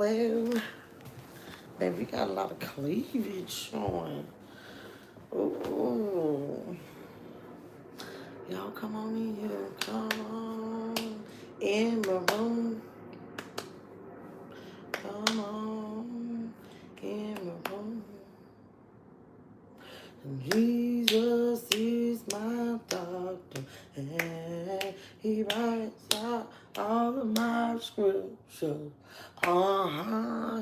Well, baby, we got a lot of cleavage showing. Ooh. Y'all come on in here. Come on in my room. Come on in my room. Jesus is my doctor, and he writes out all of my scriptures.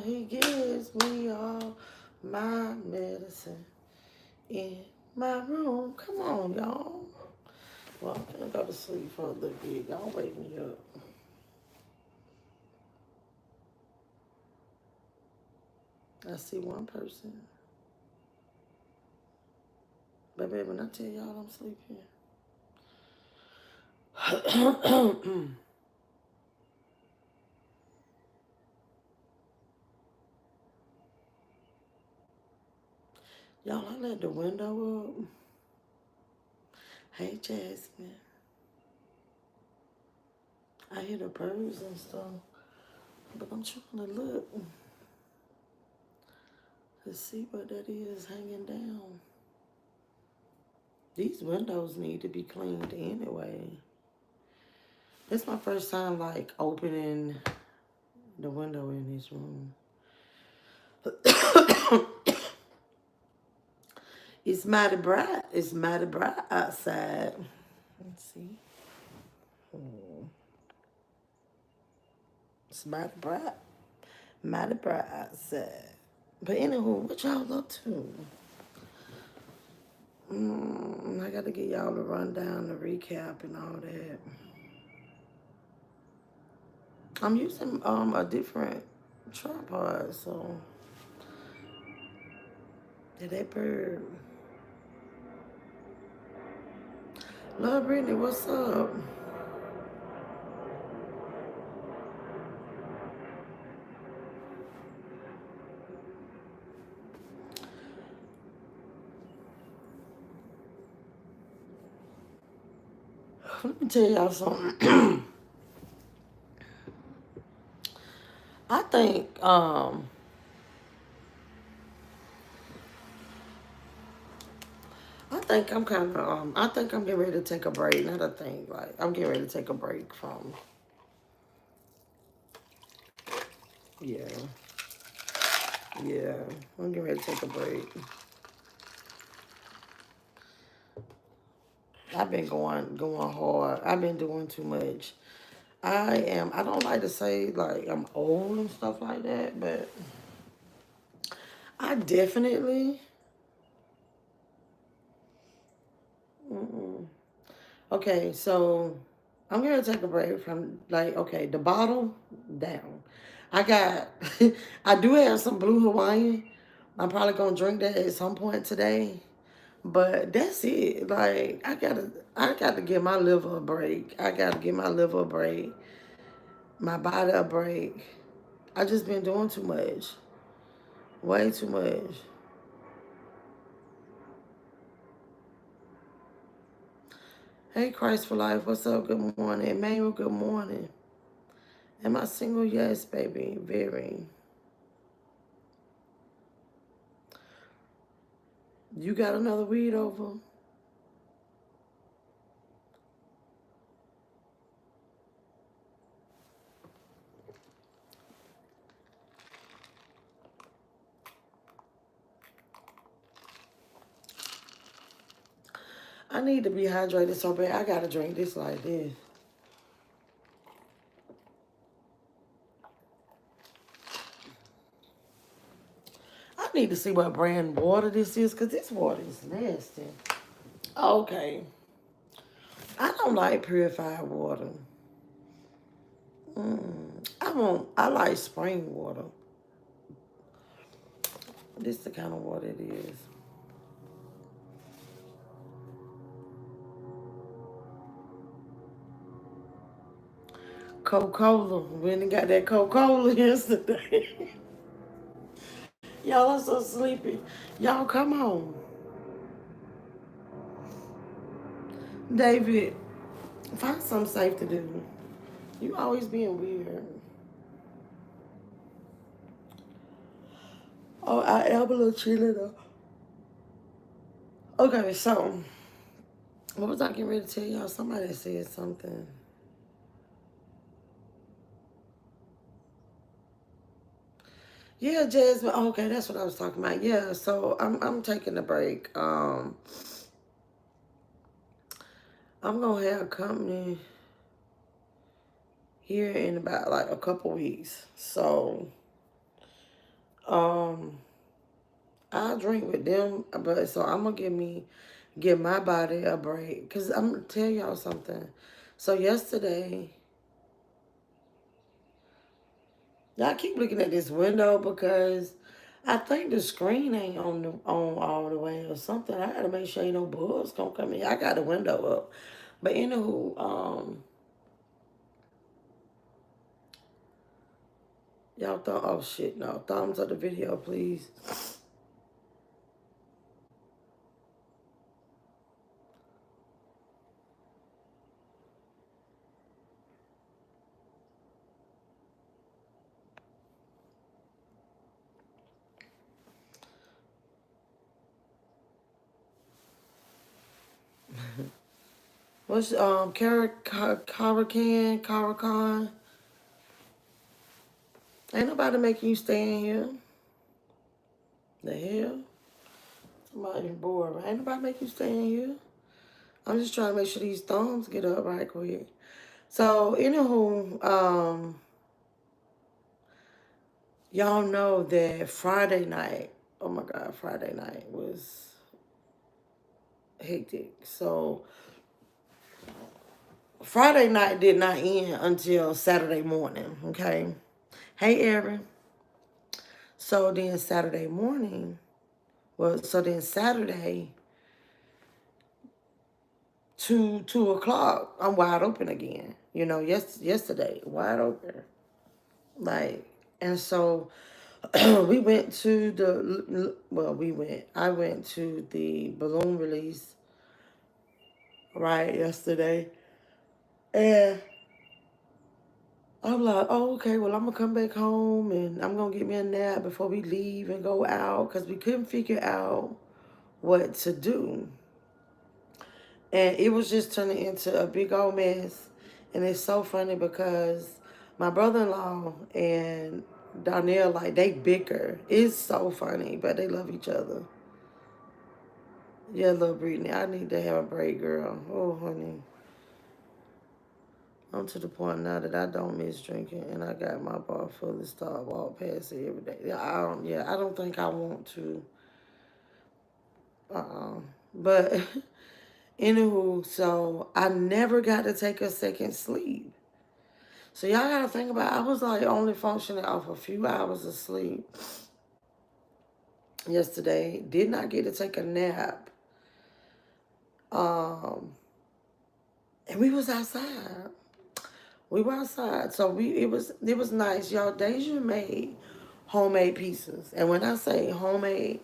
He gives me all my medicine in my room. Come on, y'all. Well, I'm gonna go to sleep for a little bit. Y'all wake me up. I see one person. But baby, when I tell y'all I'm sleeping. Y'all, I let the window up. Hey, Jasmine. I hear the birds and stuff. But I'm trying to look to see what that is hanging down. These windows need to be cleaned anyway. It's my first time, like, opening the window in this room. It's mighty bright. It's mighty bright outside. Let's see. It's mighty bright. Mighty bright outside. But anywho, what y'all up to? I got to get y'all a rundown, the recap, and all that. I'm using a different tripod, so that bird. Love Brittany, what's up? Let me tell y'all something. I think I'm kind of I think I'm getting ready to take a break. Not a thing, like I'm getting ready to take a break from. Yeah, yeah. I'm getting ready to take a break. I've been going hard. I've been doing too much. I don't like to say like I'm old and stuff like that, but I definitely. Okay, so I'm gonna take a break from like okay, the bottle down. I got I do have some blue Hawaiian. I'm probably gonna drink that at some point today. But that's it. Like I gotta give my liver a break. I gotta give my liver a break. My body a break. I just been doing too much. Way too much. Hey Christ for Life, what's up? Good morning. Emmanuel, good morning. Am I single? Yes, baby. Very. You got another weed over? I need to be hydrated so bad. I gotta drink this like this. I need to see what brand water this is because this water is nasty. Okay. I don't like purified water. I like spring water. This is the kind of water it is. Coca-Cola. We done got that Coca-Cola yesterday. Y'all are so sleepy. Y'all come on. David, find something safe to do. You always being weird. Oh, I am a little chilly though. Okay, so what was I getting ready to tell y'all? Somebody said something. Yeah, Jasmine. Okay, that's what I was talking about. Yeah, so I'm taking a break. I'm gonna have a company here in about like a couple weeks. So um I'll drink with them, but so I'm gonna give my body a break. Cause I'm gonna tell y'all something. So yesterday, y'all keep looking at this window because I think the screen ain't on all the way or something. I gotta make sure ain't no bugs gonna come in. I got the window up. But anywho, y'all thought, oh shit, no. Thumbs up the video, please. What's Caracan? Ain't nobody making you stay in here. The hell? Somebody bored, right? Ain't nobody making you stay in here. I'm just trying to make sure these thumbs get up right quick. So, anywho, y'all know that Friday night, oh my God, Friday night was hectic. So, Friday night did not end until Saturday morning, okay? Hey, Erin. So then Saturday morning, so then Saturday, 2 o'clock, I'm wide open again. You know, yesterday, wide open. Like, and so we went to I went to the balloon release, right, yesterday. And I'm like, oh, okay, well, I'm going to come back home and I'm going to get me a nap before we leave and go out because we couldn't figure out what to do. And it was just turning into a big old mess. And it's so funny because my brother-in-law and Donnell, like, they bicker. It's so funny, but they love each other. Yeah, little Brittany, I need to have a break, girl. Oh, honey. I'm to the point now that I don't miss drinking, and I got my bar full of Star. Walk past it every day. I don't think I want to. But anywho, so I never got to take a second sleep. So y'all gotta think about, I was like only functioning off a few hours of sleep yesterday. Did not get to take a nap. Um, and we was outside. We were outside. So it was nice. Y'all, Deja made homemade pieces. And when I say homemade,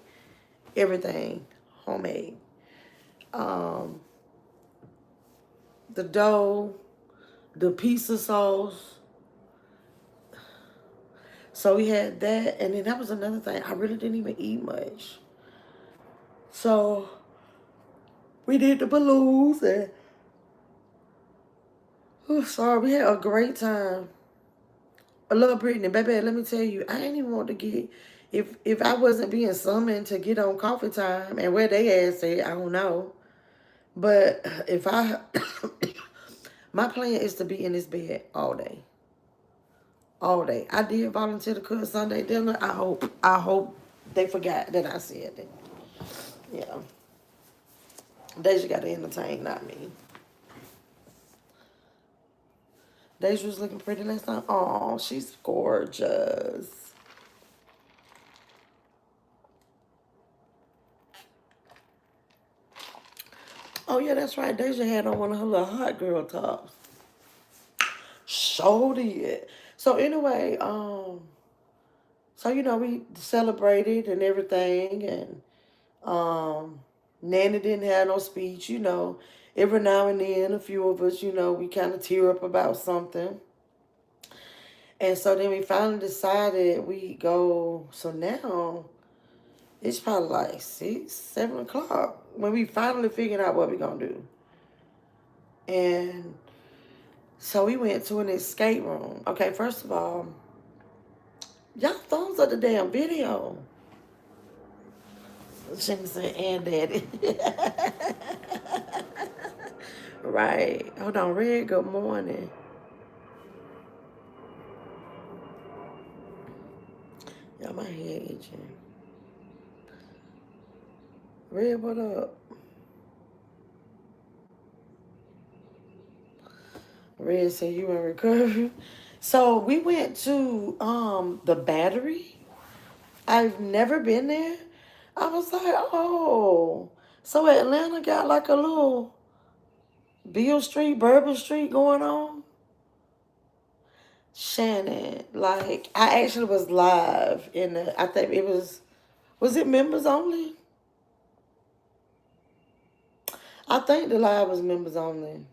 everything homemade. Um, the dough, the pizza sauce. So we had that, and then that was another thing. I really didn't even eat much. So we did the balloons and oh, sorry, we had a great time. I love Brittany, baby. Let me tell you, I ain't even want to get if I wasn't being summoned to get on coffee time and where they ass at, I don't know. But if I, my plan is to be in this bed all day, all day. I did volunteer to cook Sunday dinner. I hope they forgot that I said that. Yeah, Deja got to entertain, not me. Deja was looking pretty last time. Oh, she's gorgeous. Oh yeah, that's right. Deja had on one of her little hot girl tops. So did. So anyway, so we celebrated and everything, and Nanny didn't have no speech. Every now and then, a few of us, we kind of tear up about something, and so then we finally decided we go. So now It's probably like 6, 7 o'clock when we finally figured out what we're gonna do. And so we went to an escape room. Okay, first of all, y'all thumbs up the damn video. Shouldn't say and daddy. Right. Hold on, Red, good morning. Y'all, my head itching. Red, what up? Red said you in recovery. So we went to the Battery. I've never been there. I was like, oh, so Atlanta got like a little Beale Street, Bourbon Street going on. Shannon, like I actually was live in the. I think it was it members only? I think the live was members only.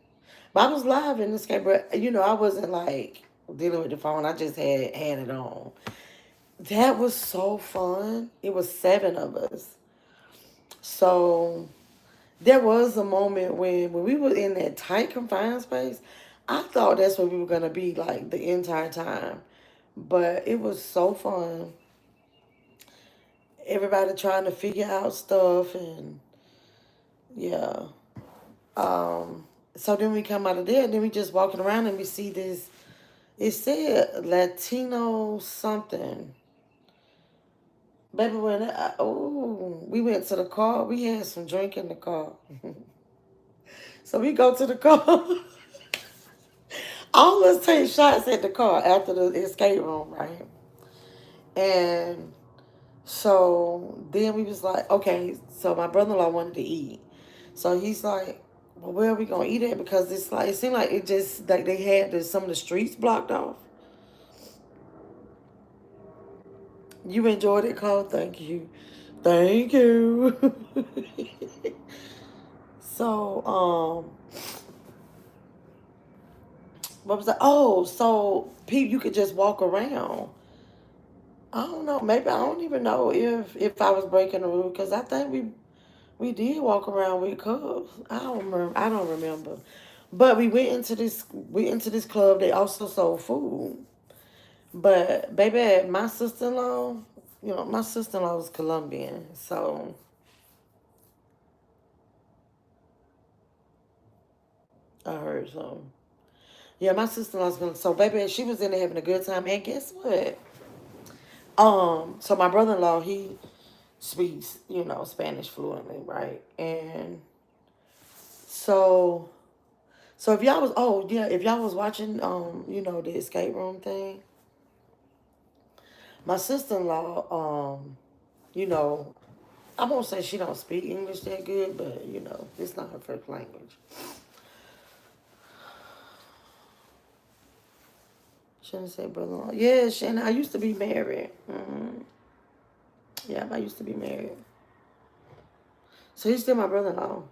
But I was live in this game, but I wasn't like dealing with the phone. I just had it on. That was so fun. It was 7 of us. So there was a moment when we were in that tight confined space. I thought that's what we were gonna be like the entire time. But it was so fun. Everybody trying to figure out stuff and yeah. So then we come out of there and then we just walking around and we see this. It said Latino something. Baby, we went to the car. We had some drink in the car. So we go to the car. All of us take shots at the car after the escape room, right? And so then we was like, okay, so my brother-in-law wanted to eat. So he's like, well, where are we going to eat at? Because it seemed like it just, like they had some of the streets blocked off. You enjoyed it, Cole? Thank you. Thank you. So, what was that? Oh, so people, you could just walk around. I don't know. Maybe I don't even know if I was breaking the rule because I think we did walk around with cubs. I don't remember. I don't remember. But we into this club. They also sold food. But baby, my sister-in-law, my sister-in-law was Colombian, so I heard so. Yeah, my sister-in-law's gonna. So baby, she was in there having a good time. And guess what? So my brother-in-law, he speaks, Spanish fluently, right? And so, so if y'all was, oh yeah, if y'all was watching, the escape room thing, my sister-in-law, you know, I won't say she don't speak English that good, but it's not her first language. Shouldn't say brother-in-law. Yeah, Shannon, I used to be married. Yeah, I used to be married. So he's still my brother-in-law.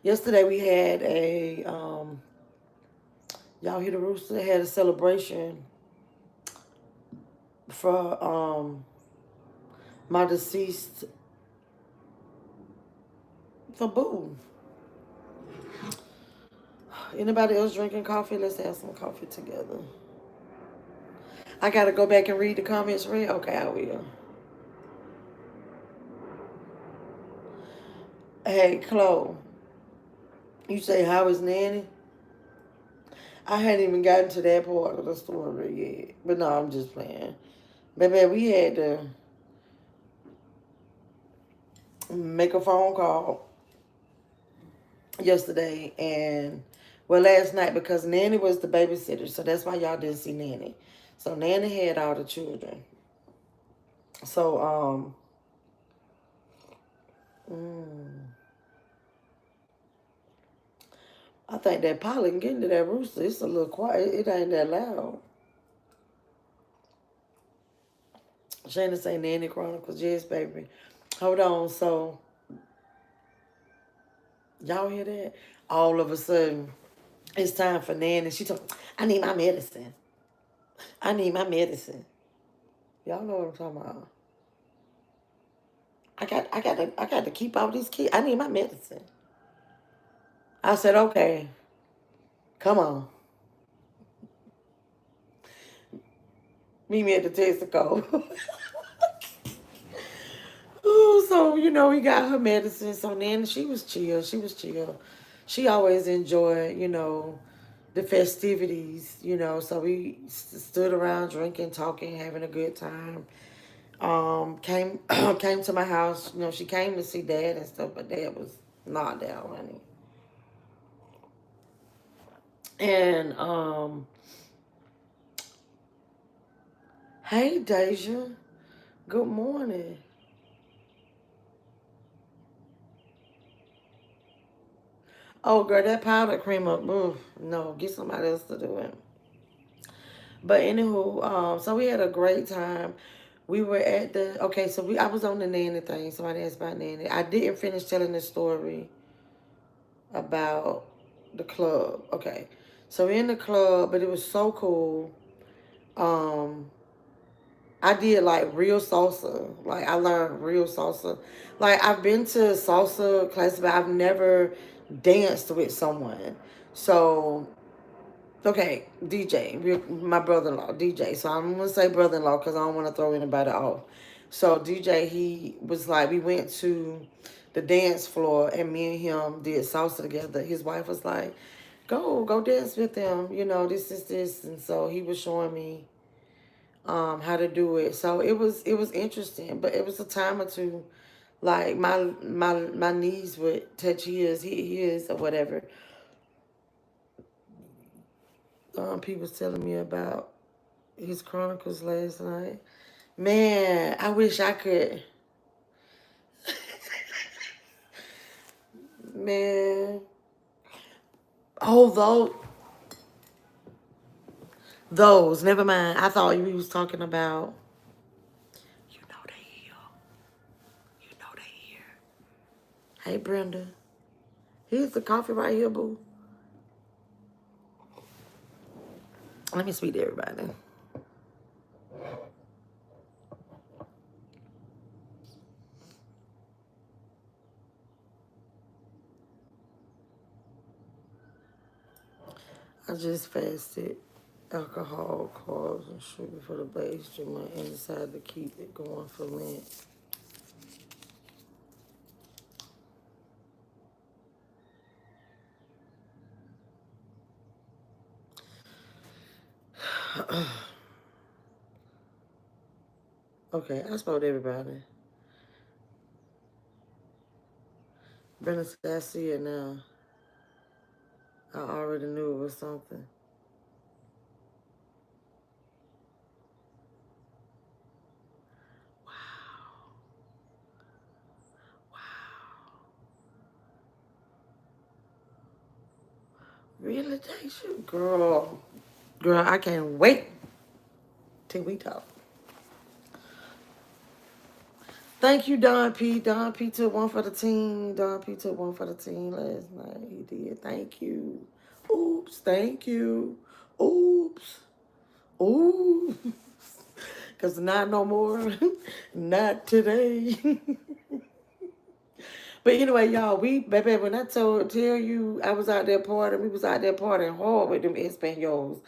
Yesterday we had y'all hear the rooster? They had a celebration for my deceased, for Boo. Anybody else drinking coffee? Let's have some coffee together. I gotta go back and read the comments, Red? Okay, I will. Hey, Chloe, you say, how is Nanny? I hadn't even gotten to that part of the story yet. But no, I'm just playing. Baby, we had to make a phone call yesterday and, well, last night because Nanny was the babysitter. So that's why y'all didn't see Nanny. So Nanny had all the children. So, I think that pollen getting to that rooster, it's a little quiet. It ain't that loud. Shannon say Nanny Chronicles. Yes, baby. Hold on. So, y'all hear that? All of a sudden, it's time for Nan, and she told me, I need my medicine. I need my medicine. Y'all know what I'm talking about. I got to keep all these kids. I need my medicine. I said, okay, come on. Meet me at the Texaco. Ooh, so we got her medicine. So then she was chill. She was chill. She always enjoyed, the festivities. So we stood around drinking, talking, having a good time. Came came to my house. She came to see Dad and stuff, but Dad was not there, honey. And hey Deja, good morning. Oh girl, that powder cream up. Ooh, no, get somebody else to do it. But anywho, so we had a great time. We were at the okay, so I was on the nanny thing. Somebody asked about nanny. I didn't finish telling the story about the club. Okay. So we're in the club, but it was so cool. Um I did like real salsa. Like I learned real salsa. Like I've been to salsa classes, but I've never danced with someone. So okay, DJ, my brother-in-law, DJ. So I'm gonna say brother-in-law because I don't want to throw anybody off. So DJ, he was like, we went to the dance floor and me and him did salsa together. His wife was like, go dance with them. This is this, and so he was showing me how to do it. So it was interesting, but it was a time or two. Like my knees would touch his or whatever. People was telling me about his chronicles last night. Man, I wish I could. Man, although those, never mind. I thought you was talking about. You know they here. You know they here. Hey Brenda, here's the coffee right here, boo. Let me speak to everybody. I just fasted alcohol, carbs, and sugar for the base month and decided to keep it going for Lent. Okay, I spoke to everybody. Brenda said, I see it now. I already knew it was something. Wow. Wow. Really, Daisha? Girl, I can't wait till we talk. Thank you, Don P. Don P took one for the team. Don P took one for the team last night. He did. Thank you. Oops. Thank you. Oops. Ooh. Because not no more. Not today. But anyway, y'all, baby, when I tell you I was out there partying, we was out there partying hard with them Espanyols.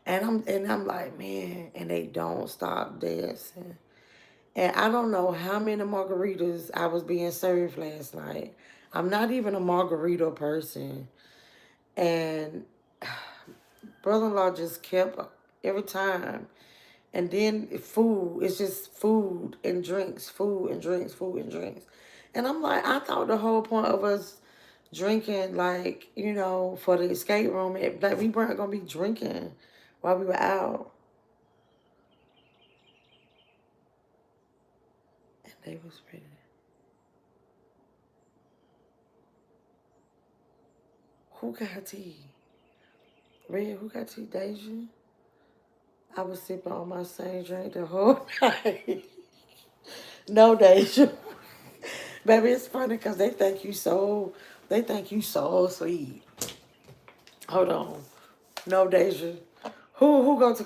And I'm like, man, and they don't stop dancing. And I don't know how many margaritas I was being served last night. I'm not even a margarita person. And brother-in-law just kept every time. And then food, it's just food and drinks, food and drinks, food and drinks. And I'm like, I thought the whole point of us drinking, like, for the escape room, like we weren't going to be drinking while we were out. And they was ready. Who got tea? Red, who got tea? Deja? I was sipping on my same drink the whole night. No, Deja. Baby, it's funny because they think you so sweet. Hold on. No, Deja. Who going to...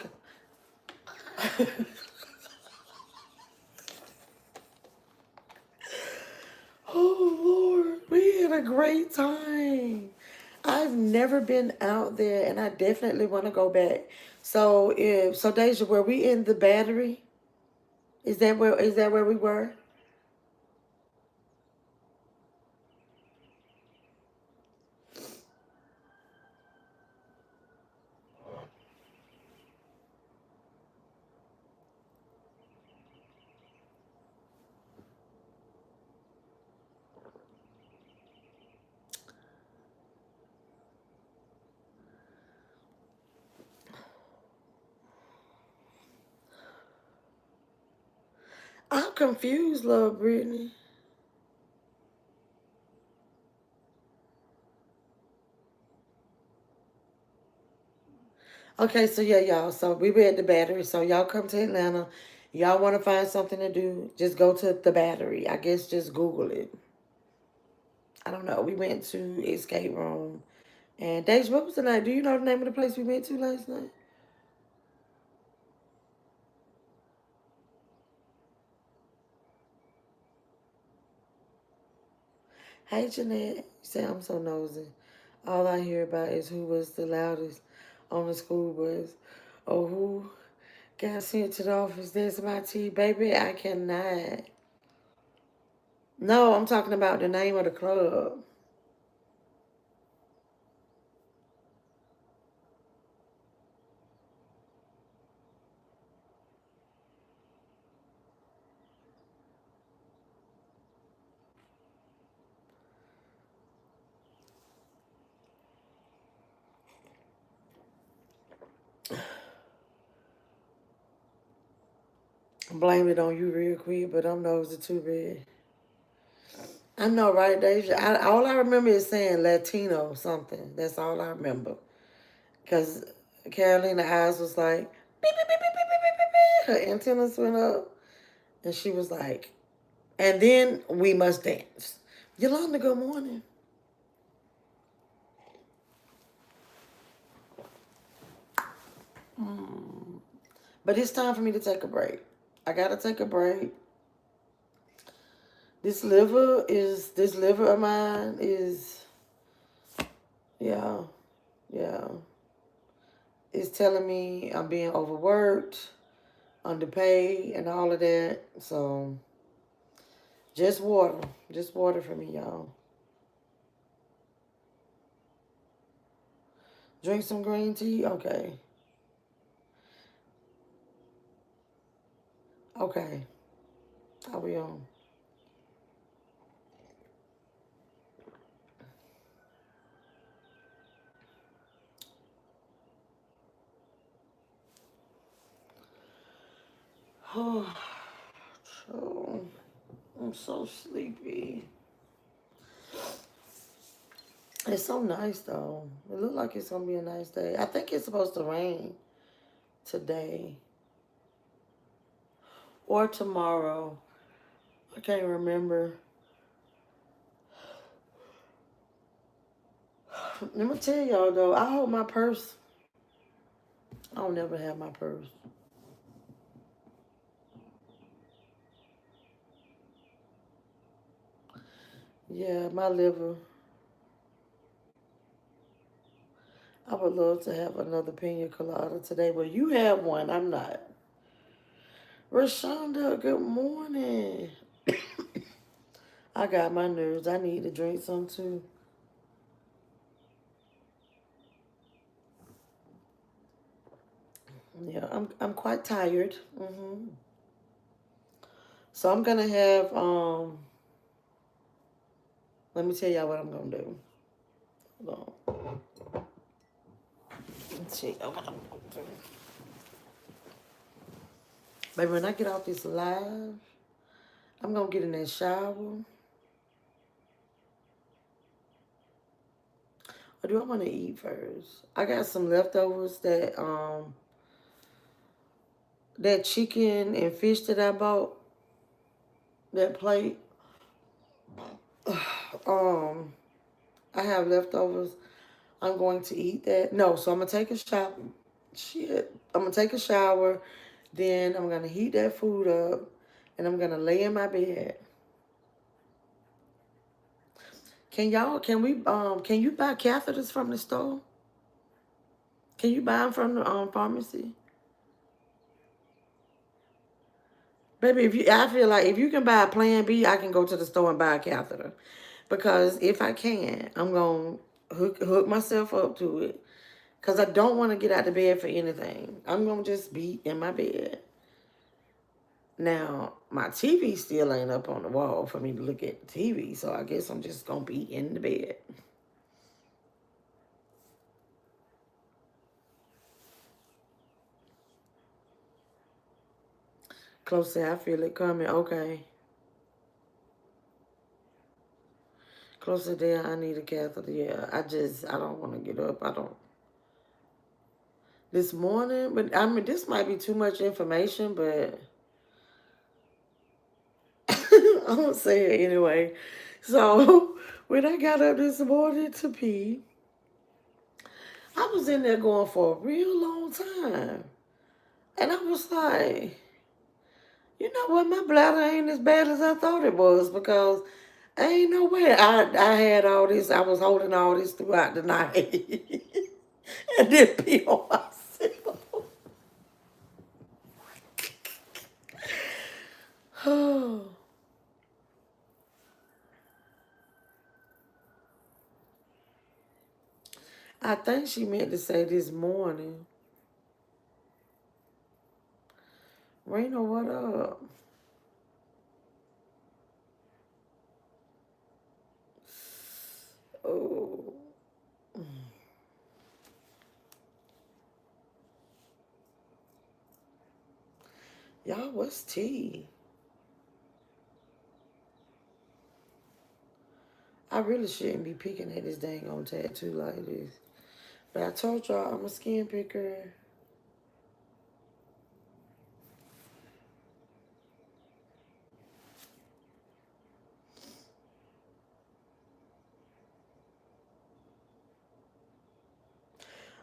Oh, Lord. We had a great time. I've never been out there, and I definitely want to go back. So Deja, were we in the Battery? Is that where we were? I'm confused, love Brittany. Okay, so yeah, y'all. So we were at the Battery. So y'all come to Atlanta. Y'all want to find something to do? Just go to the Battery. I guess just Google it. I don't know. We went to Escape Room. And Dej, what was the name? Do you know the name of the place we went to last night? Hey, Jeanette. You say I'm so nosy. All I hear about is who was the loudest on the school bus. Or who got sent to the office. That's my tea. Baby, I cannot. No, I'm talking about the name of the club. Blame it on you real quick, but I'm nosy too bad. I know, right, Deja? All I remember is saying Latino something. That's all I remember. Because Carolina eyes was like, beep, beep, beep, beep, beep, beep, beep, beep. Her antennas went up. And she was like, and then we must dance. Yolanda, good morning. But it's time for me to take a break. I gotta take a break. This liver of mine is, yeah, yeah. It's telling me I'm being overworked, underpaid, and all of that. So just water. Just water for me, y'all. Drink some green tea? Okay. Okay. I will. Oh, so, I'm so sleepy. It's so nice though. It looks like it's gonna be a nice day. I think it's supposed to rain today or tomorrow. I can't remember. Let me tell y'all though, I hold my purse. I don't never have my purse. Yeah, my liver. I would love to have another pina colada today, but you have one. I'm not. Rashonda, good morning. I got my nerves. I need to drink some too. Yeah, I'm quite tired. So I'm gonna have let me tell y'all what I'm gonna do. Hold on. Let's see what I'm gonna do. Baby, when I get off this live, I'm gonna get in that shower. Or do I wanna eat first? I got some leftovers that chicken and fish that I bought, that plate. Um I have leftovers. I'm going to eat that. No, so I'm gonna take a shower. Shit. I'm gonna take a shower. Then I'm gonna heat that food up and I'm gonna lay in my bed. Can you buy catheters from the store? Can you buy them from the pharmacy? Baby, I feel like if you can buy a Plan B, I can go to the store and buy a catheter. Because if I can, I'm gonna hook myself up to it. Cause I don't want to get out of bed for anything. I'm gonna just be in my bed. Now, my TV still ain't up on the wall for me to look at the TV, so I guess I'm just gonna be in the bed. Closer, I feel it coming. Okay. Closer there, I need a catheter. Yeah, I don't want to get up. I don't. This morning, but I mean, this might be too much information, but I'm gonna say it anyway. So, when I got up this morning to pee, I was in there going for a real long time. And I was like, you know what, my bladder ain't as bad as I thought it was because ain't no way I had all this, I was holding all this throughout the night and then pee on myself. Oh, I think she meant to say this morning. Rena, what up? Oh, y'all, what's tea? I really shouldn't be picking at this dang on tattoo like this. But I told y'all I'm a skin picker.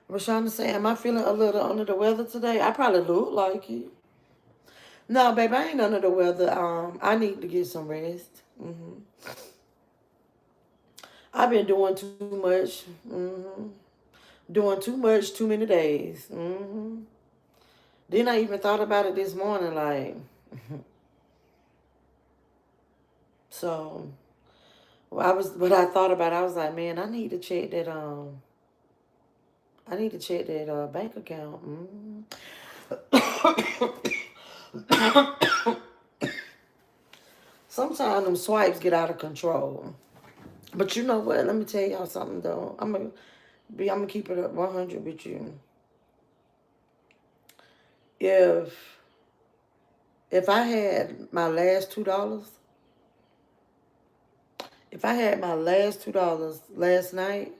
I was trying to say, am I feeling a little under the weather today? I probably look like it. No, babe, I ain't under the weather. I need to get some rest. I've been doing too much. Doing too much, too many days. Then I even thought about it this morning, like, so. Well, what I thought about, I was like, man, I need to check that. I need to check that bank account. Sometimes them swipes get out of control. But you know what? Let me tell y'all something though. I'm gonna keep it up 100 with you. If if I had my last $2, if I had my last $2 last night,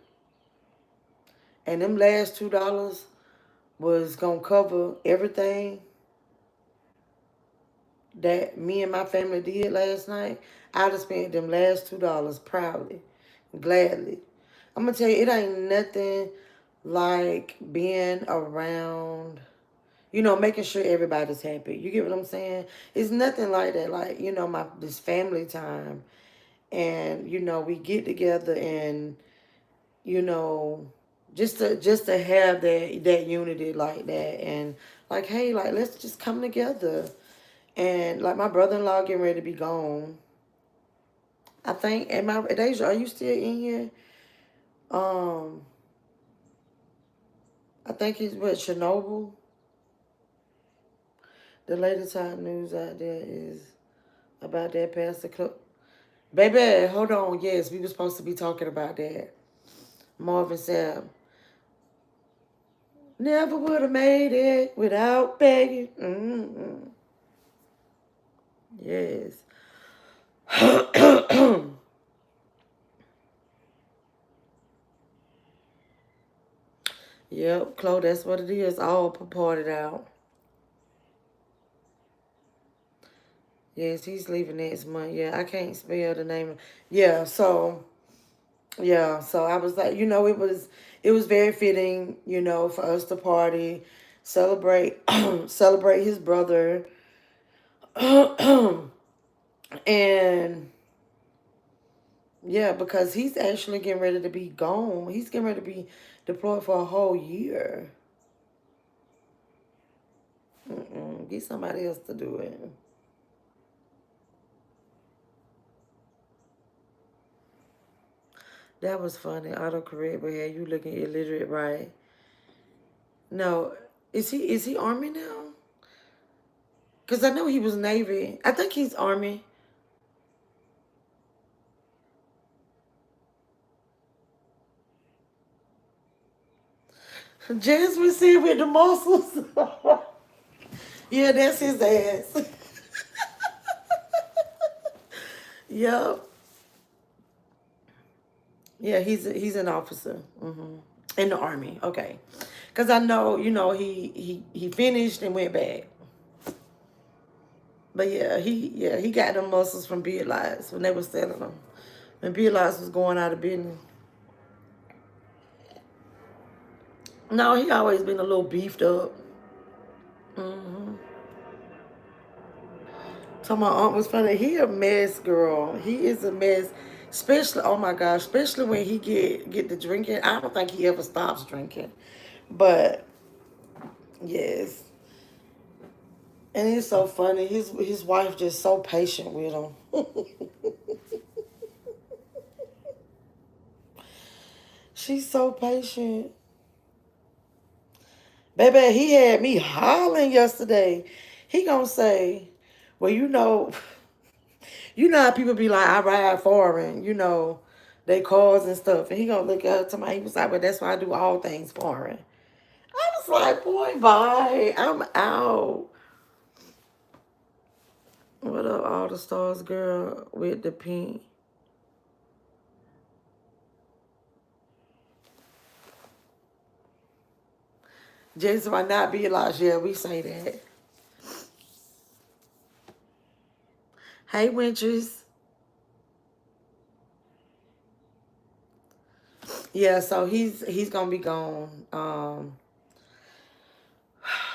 and them last $2 was gonna cover everything that me and my family did last night, I'd have spent them last $2 proudly, gladly. I'm gonna tell you, it ain't nothing like being around, making sure everybody's happy. You get what I'm saying? It's nothing like that. Like, this family time. And, we get together and, you know, just to have that unity like that. And like, hey, like, let's just come together. And like my brother-in-law getting ready to be gone. I think, Deja, are you still in here? Um, I think he's with Chernobyl. The latest hot news out there is about that Pastor Club. Baby, hold on. Yes, we were supposed to be talking about that. Marvin said, never would have made it without begging. Yes. Yep, Chloe, that's what it is. All purported out. Yes, he's leaving next month. Yeah, I can't spell the name. Yeah, so I was like, it was very fitting, for us to party, celebrate, celebrate his brother, and yeah, because he's actually getting ready to be gone. He's getting ready to be deployed for a whole year. Get somebody else to do it. That was funny. Autocorrect, but yeah, you looking illiterate, right? No, is he Army now? Cause I know he was Navy. I think he's Army. Jasmine said with the muscles. Yeah, that's his ass. Yep. Yeah, he's an officer. In the Army. Okay. Cause I know, he finished and went back. But yeah, he got them muscles from Beard Lights when they was selling them. When Beard Lights was going out of business. No, he always been a little beefed up. Mm-hmm. So my aunt was funny. He a mess, girl. He is a mess. Especially, oh my gosh, especially when he get to drinking. I don't think he ever stops drinking. But yes. And it's so funny. His wife just so patient with him. She's so patient. Baby, he had me hollering yesterday. He gonna say, well, you know how people be like, I ride foreign, they cars and stuff. And he gonna look up to me. He was like, well, that's why I do all things foreign. I was like, boy, bye. I'm out. What up, all the stars, girl, with the pink? Jason might not be lost. Yeah, we say that. Hey, Wintress. Yeah, so he's gonna be gone.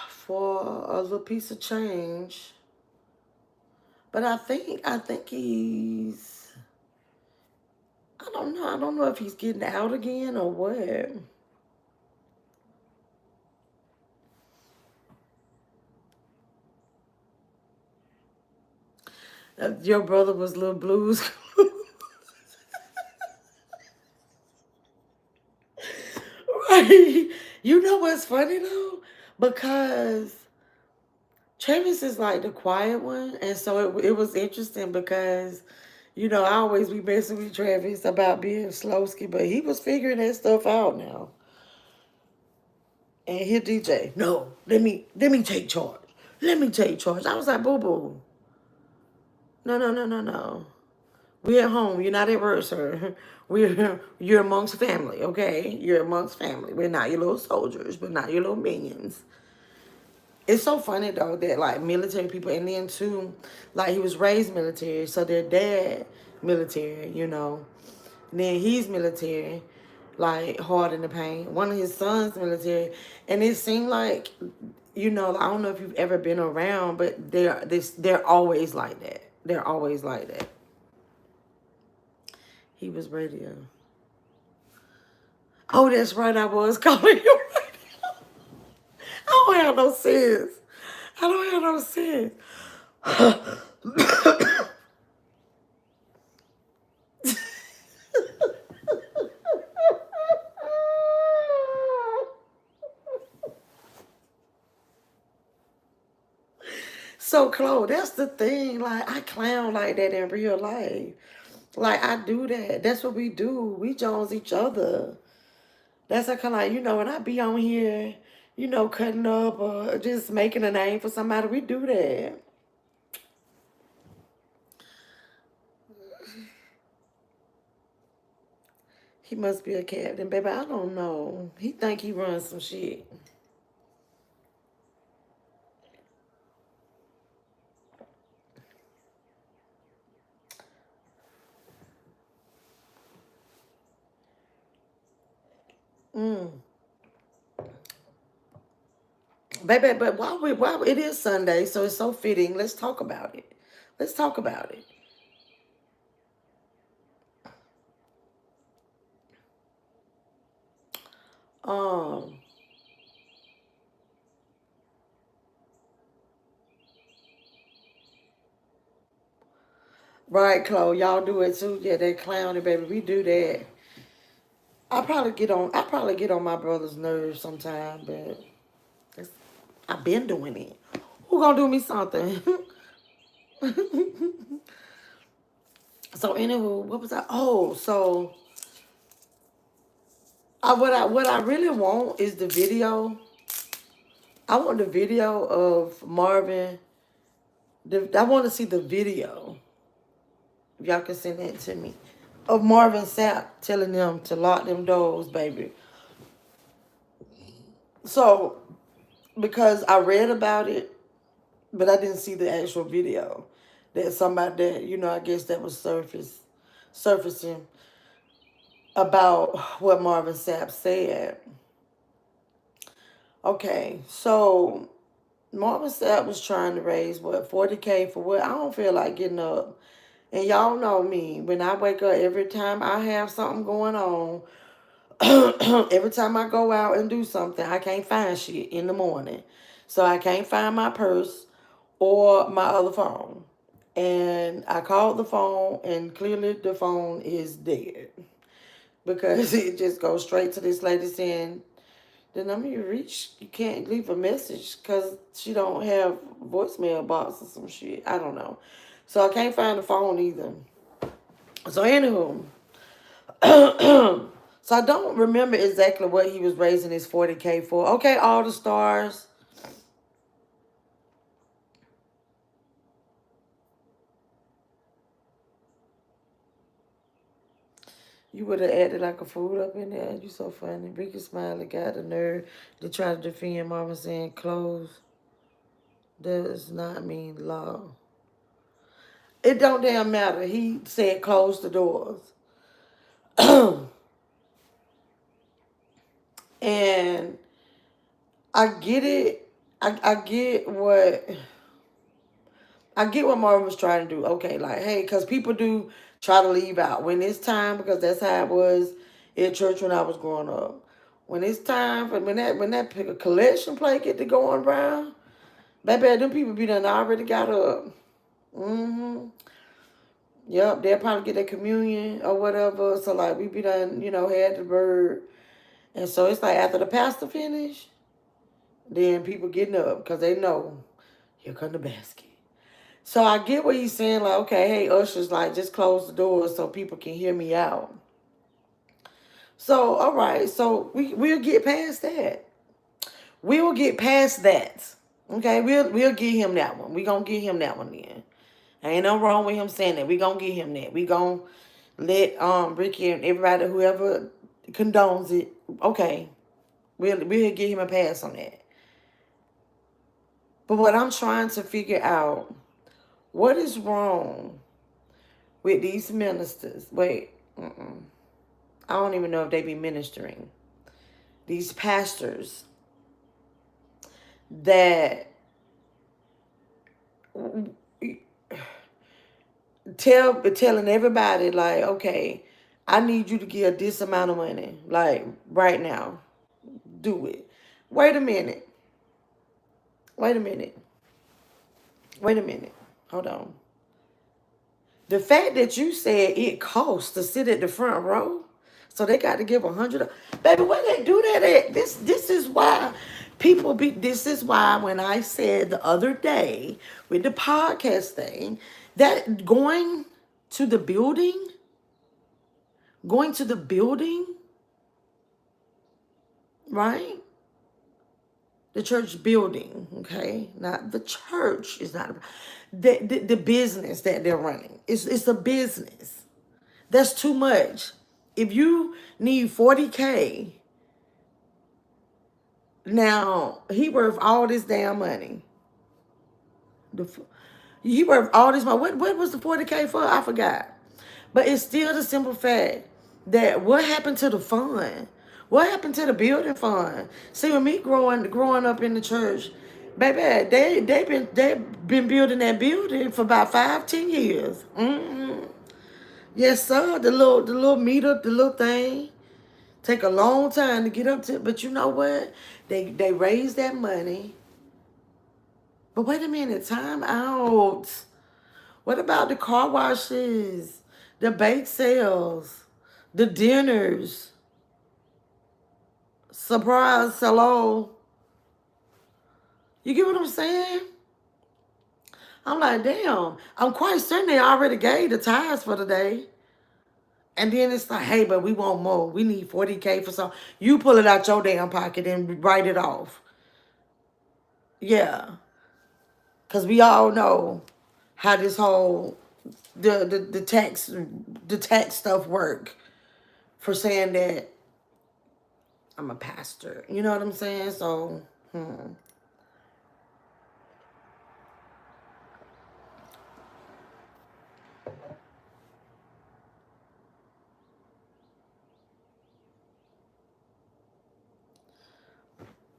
For a little piece of change. But I think he's I don't know. I don't know if he's getting out again or what. Your brother was Little Blues. Right. You know what's funny though? Because Travis is like the quiet one, and so it was interesting because I always be messing with Travis about being Slowski, but he was figuring that stuff out now. And here DJ, no, let me take charge. Let me take charge. I was like, boo boo. No, no, no, no, no. We're at home. You're not at work, sir. You're amongst family, okay? You're amongst family. We're not your little soldiers. We're not your little minions. It's so funny though that like military people, and then too, like he was raised military, so their dad military. And then he's military, like hard in the paint. One of his sons military, and it seemed like, I don't know if you've ever been around, but they're always like that. They're always like that. He was radio. Oh, that's right. I was calling you radio. I don't have no sense. I don't have no sense. So, Chloe, that's the thing. Like, I clown like that in real life. Like, I do that. That's what we do. We Jones each other. That's how kind of like, when I be on here, cutting up or just making a name for somebody, we do that. He must be a captain, baby. I don't know. He think he runs some shit. Mm. Baby, but why it is Sunday, so it's so fitting. Let's talk about it. Let's talk about it. Um, right, Chloe, y'all do it too. Yeah, that clowning, baby. We do that. I probably get on my brother's nerves sometime, but it's, I've been doing it. Who gonna do me something? So anywho, what was I? Oh, so what I really want is the video. I want the video of Marvin. I want to see the video. If y'all can send that to me. Of Marvin Sapp telling them to lock them doors, baby. So because I read about it, but I didn't see the actual video. That somebody that, I guess that was surfacing about what Marvin Sapp said. Okay, so Marvin Sapp was trying to raise what, 40K for what? I don't feel like getting up. And y'all know me. When I wake up, every time I have something going on, every time I go out and do something, I can't find shit in the morning. So I can't find my purse or my other phone. And I called the phone, and clearly the phone is dead. Because it just goes straight to this lady saying, the number you reach, you can't leave a message because she don't have voicemail box or some shit. I don't know. So I can't find the phone either. So anywho, so I don't remember exactly what he was raising his 40K for. Okay, all the stars. You would have acted like a fool up in there. You so funny. Ricky Smiley got the nerve to try to defend Mama saying close does not mean law. It don't damn matter. He said close the doors. And I get it. I get what Marvin was trying to do. Okay, like, hey, because people do try to leave out when it's time, because that's how it was at church when I was growing up. When it's time for when that collection plate get to going around, baby, them people be done already got up. Mm-hmm. Yep, they'll probably get their communion or whatever. So like we be done, had the bird. And so it's like after the pastor finish, then people getting up because they know here come the basket. So I get what he's saying, like, okay, hey, ushers, like, just close the doors so people can hear me out. So, all right, so we'll get past that. We will get past that. Okay, we'll get him that one. We gonna get him that one then. Ain't no wrong with him saying that. We gonna get him that. We gonna let Ricky and everybody, whoever condones it, okay, we'll give him a pass on that. But what I'm trying to figure out, what is wrong with these ministers? Wait, I don't even know if they be ministering. These pastors that telling everybody like, okay, I need you to give this amount of money, like right now. Do it. Wait a minute. Wait a minute. Wait a minute. Hold on. The fact that you said it costs to sit at the front row, so they got to give 100. Baby, where they do that at? This is why people be. This is why when I said the other day with the podcast thing that going to the building, right? The church building, okay, not the church. Is not the business that they're running. It's a business. That's too much. If you need 40K, now he worth all this damn money. The he worth all this money. What was the 40K for? I forgot. But it's still the simple fact that what happened to the fund? What happened to the building fund? See, with me growing up in the church, baby, they've been building that building for about 5, 10 years. Yes, sir. The little meter, the little thing, take a long time to get up to. But you know what? They raised that money. But wait a minute, time out. What about the car washes, the bake sales, the dinners? Surprise, hello. You get what I'm saying? I'm like, damn. I'm quite certain they already gave the tithes for the day. And then it's like, hey, but we want more. We need 40K for some. You pull it out your damn pocket and write it off. Yeah. Because we all know how this whole the tax stuff work for saying that I'm a pastor. You know what I'm saying? So,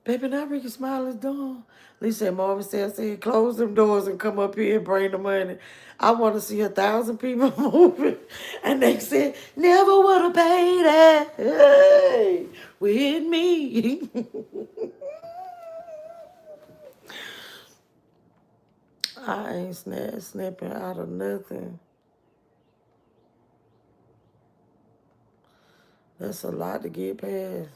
baby, now Ricky Smiley's done. Lisa said, Marvin said, close them doors and come up here and bring the money. I want to see 1,000 people moving. And they said, never would have paid that. Hey, with me. I ain't snapping out of nothing. That's a lot to get past.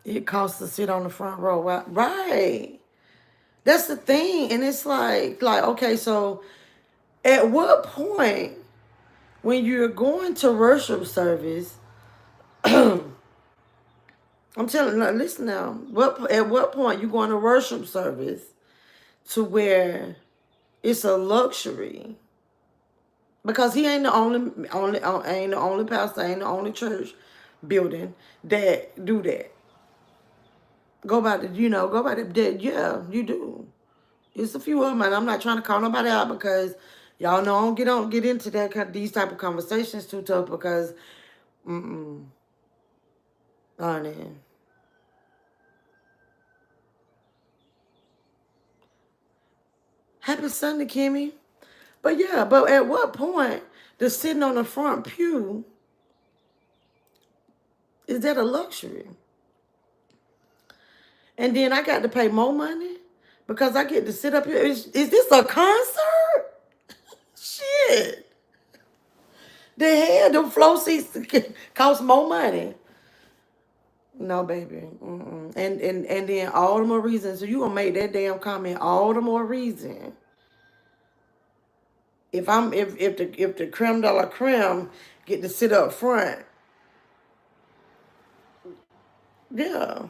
It costs to sit on the front row. Right. That's the thing. And it's like, okay, so at what point when you're going to worship service, I'm telling you, listen now, at what point you going to worship service to where it's a luxury? Because he ain't the ain't the only pastor, ain't the only church building that do that. Go by the, yeah, you do. It's a few of them, and I'm not trying to call nobody out because y'all know I don't get into these type of conversations too tough because, honey, happy Sunday, Kimmy. But yeah, but at what point does sitting on the front pew is that a luxury? And then I got to pay more money because I get to sit up here. Is this a concert? Shit. The hell, the flow seats cost more money. No, baby. And then all the more reason. So you gonna make that damn comment all the more reason. If the creme de la creme get to sit up front, yeah.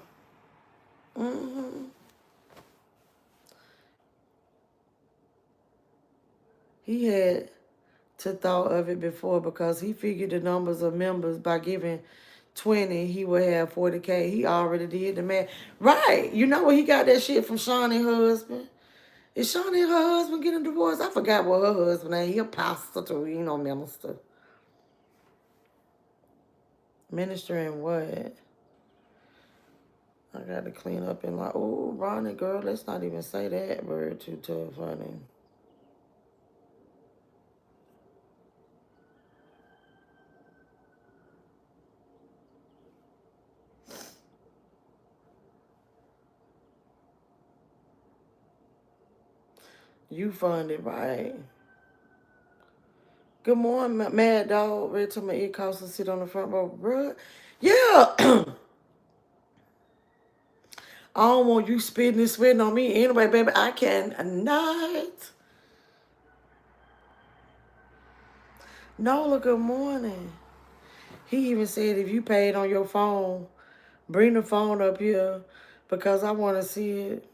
He had to thought of it before because he figured the numbers of members by giving 20, he would have 40K. He already did the math. Right. You know where he got that shit from Shawn and her husband? Is Shawn and her husband getting divorced? I forgot what her husband name. He a pastor too, minister. Minister in what? I got to clean up and like, oh, Ronnie, girl, let's not even say that word too tough, honey. You funded, right? Good morning, Mad Dog. Ready to my ear costs to sit on the front row, bruh. Yeah. I don't want you spitting and sweating on me anyway, baby. I cannot. Nola, good morning. He even said if you paid on your phone, bring the phone up here because I want to see it.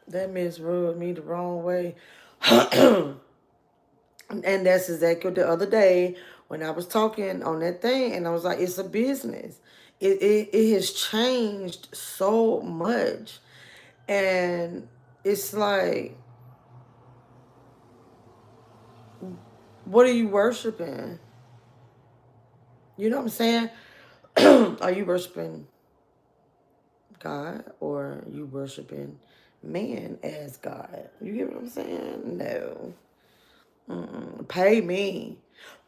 That miss rubbed me the wrong way. And that's exactly the other day when I was talking on that thing, and I was like, it's a business. It has changed so much. And it's like, what are you worshiping? You know what I'm saying? Are you worshiping God, or you worshiping man as God? You get what I'm saying? No. Pay me.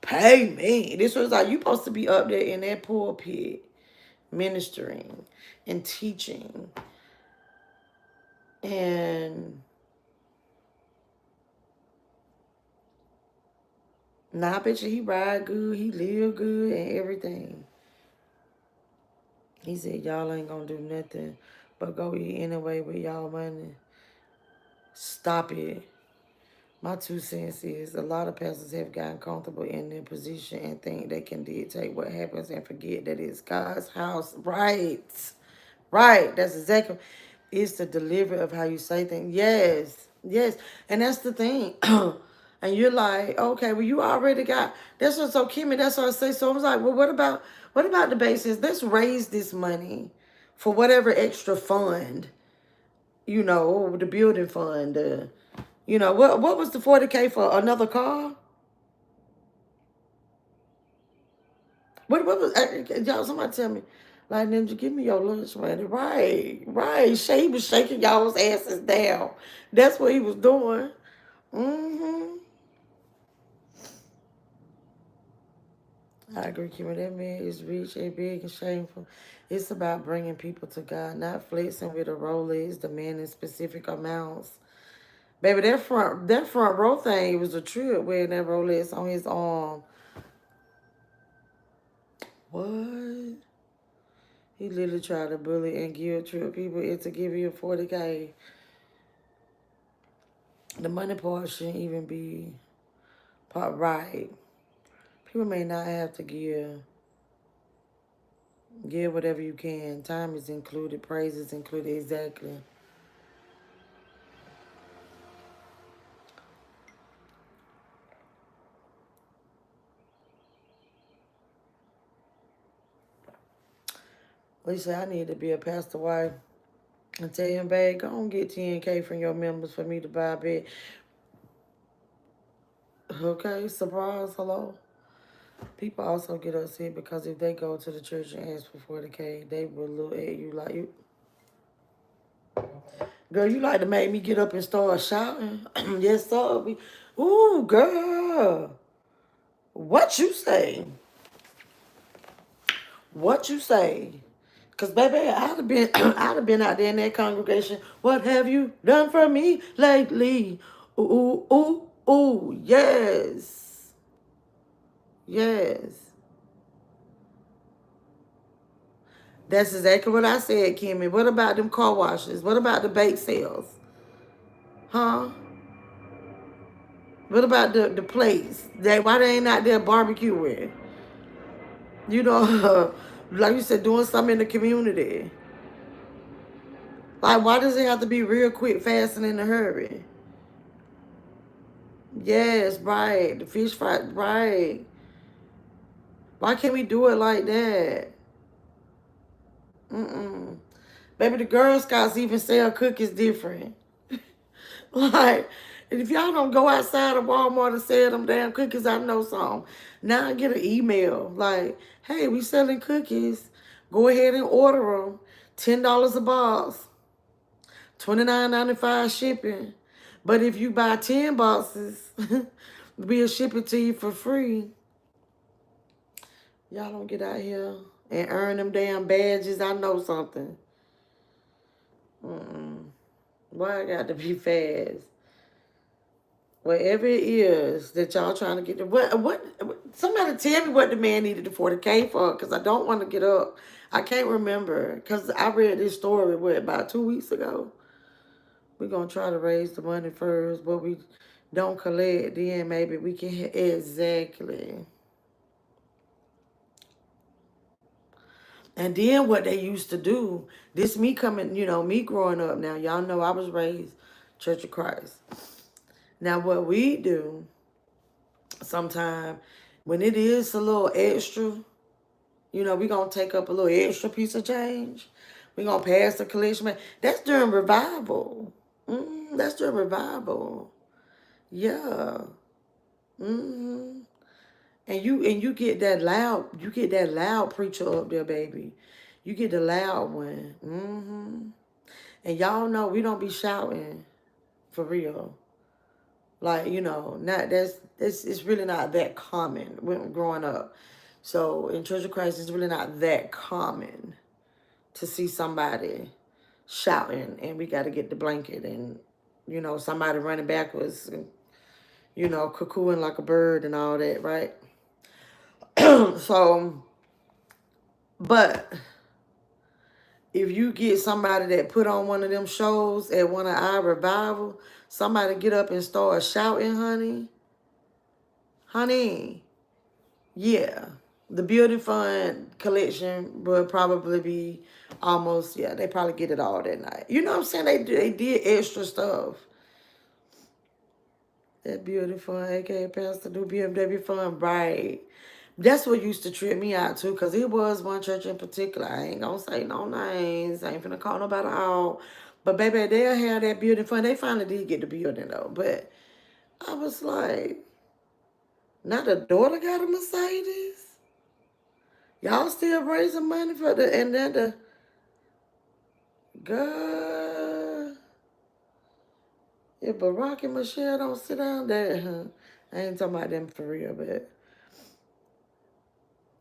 Pay me. This was like, you supposed to be up there in that pulpit ministering and teaching. And now I bet you he ride good, he live good and everything. He said, y'all ain't gonna do nothing but go eat anyway with y'all money. Stop it. My 2 cents is, a lot of pastors have gotten comfortable in their position and think they can dictate what happens and forget that it's God's house. Right. Right. That's exactly. It's the delivery of how you say things. Yes. Yes. And that's the thing. And you're like, okay, well, you already got, that's what's so Kimmy, that's what I say. So I was like, well, what about the basis? Let's raise this money for whatever extra fund, the building fund, what was the 40K for? Another car? What was, y'all, somebody tell me, like, Ninja, give me your lunch money. Right, right. He was shaking y'all's asses down. That's what he was doing. Mm-hmm. I agree, Kimmy. That man is rich and big and shameful. It's about bringing people to God, not flexing with a Rolex, demanding specific amounts. Baby, that front row thing, it was a trip wearing that Rolex on his arm. What? He literally tried to bully and guilt trip people into giving you 40K. The money part shouldn't even be part right. People may not have to give. Give whatever you can. Time is included. Praise is included. Exactly. Lisa, I need to be a pastor wife and tell him, babe, go on get 10K from your members for me to buy a bed. Okay, surprise, hello. People also get upset because if they go to the church and ask for 40K, they will look at you like, girl, you like to make me get up and start shouting. Yes, sir. Ooh, girl. What you say? What you say? Cause baby, I'd have been I'd have been out there in that congregation. What have you done for me lately? Ooh, ooh, ooh, ooh, yes. Yes. That's exactly what I said, Kimmy. What about them car washes? What about the bake sales? Huh? What about the plates? Why they ain't out there barbecuing? Like you said, doing something in the community. Like, why does it have to be real quick, fast, and in a hurry? Yes, right. The fish fry, right. Why can't we do it like that? Mm-mm. Baby, the Girl Scouts even sell cookies different. Like, and if y'all don't go outside of Walmart and sell them damn cookies, I know some. Now I get an email like, hey, we selling cookies. Go ahead and order them. $10 a box. $29.95 shipping. But if you buy 10 boxes, we'll ship it to you for free. Y'all don't get out here and earn them damn badges. I know something. Mm-mm. Why I got to be fast? Whatever it is that y'all trying to get to, somebody tell me what the man needed the 40K for, because I don't want to get up. I can't remember, because I read this story, about 2 weeks ago. We're going to try to raise the money first, but we don't collect, then maybe we can hit. Exactly. And then what they used to do, this me coming, me growing up now, y'all know I was raised Church of Christ. Now what we do sometime When it is a little extra, you know, we going to take up a little extra piece of change. We going to pass the collection man. That's during revival. That's during revival. Yeah. hmm And you get that loud preacher up there, baby. You get the loud one. And y'all know we don't be shouting for real. Like, you know, not that's it's really not that common when growing up. So in Church of Christ, it's really not that common to see somebody shouting, and we got to get the blanket, and you know, somebody running backwards, and you know, cuckooing like a bird and all that, right? So, but if you get somebody that put on one of them shows at one of our revival, somebody get up and start shouting, honey, yeah. The building fund collection would probably be almost, yeah, they probably get it all that night. You know what I'm saying? They did extra stuff. That building fund, aka Pastor do BMW fund, right. That's what used to trip me out too, because it was one church in particular. I ain't gonna say no names. I ain't finna call nobody out. But baby, they'll have that building fund. They finally did get the building though. But I was like, now the daughter got a Mercedes? Y'all still raising money for the, and then the, girl, if Barack and Michelle don't sit down there, I ain't talking about them for real, but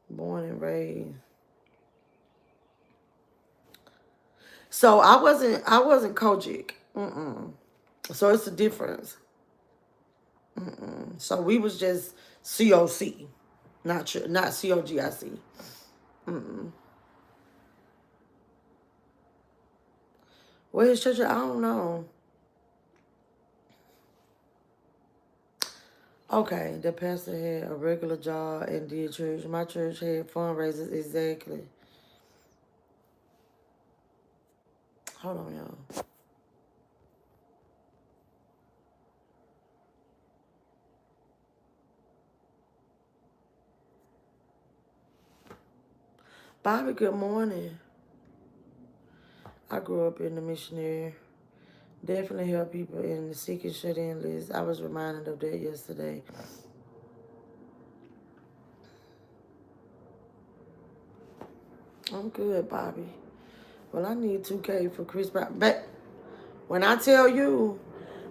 born and raised. So I wasn't Kojic. So it's a difference. So we was just COC, not COGIC. Where's church? I don't know. Okay, the pastor had a regular job and did church. My church had fundraisers, exactly. Hold on, y'all. Bobby, good morning. I grew up in the missionary. Definitely help people in the sick and shut-in list. I was reminded of that yesterday. I'm good, Bobby. Well, I need 2K for Chris Brown. But when I tell you,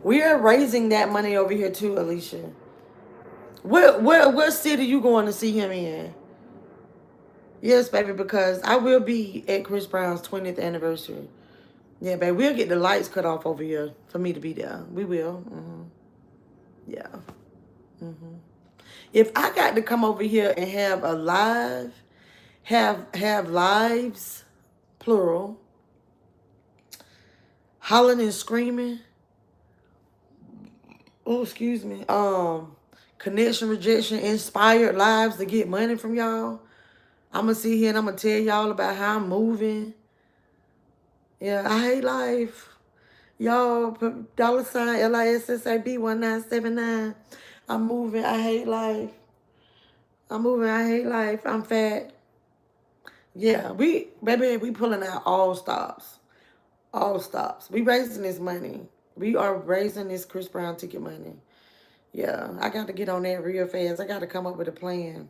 we are raising that money over here too, Alicia. What city you going to see him in? Yes, baby, because I will be at Chris Brown's 20th anniversary. Yeah, baby, we'll get the lights cut off over here for me to be there. We will. Yeah. If I got to come over here and have a live, have lives, plural, hollering and screaming. Oh, excuse me. Connection, rejection, inspired lives to get money from y'all. I'm gonna sit here and I'm gonna tell y'all about how I'm moving. Yeah, I hate life. Y'all, dollar sign LISSAB 1979. I'm moving. I hate life. I'm moving. I hate life. I'm fat. Yeah, baby, we pulling out all stops. All stops. We raising this money. We are raising this Chris Brown ticket money. Yeah, I got to get on that real fast. I got to come up with a plan.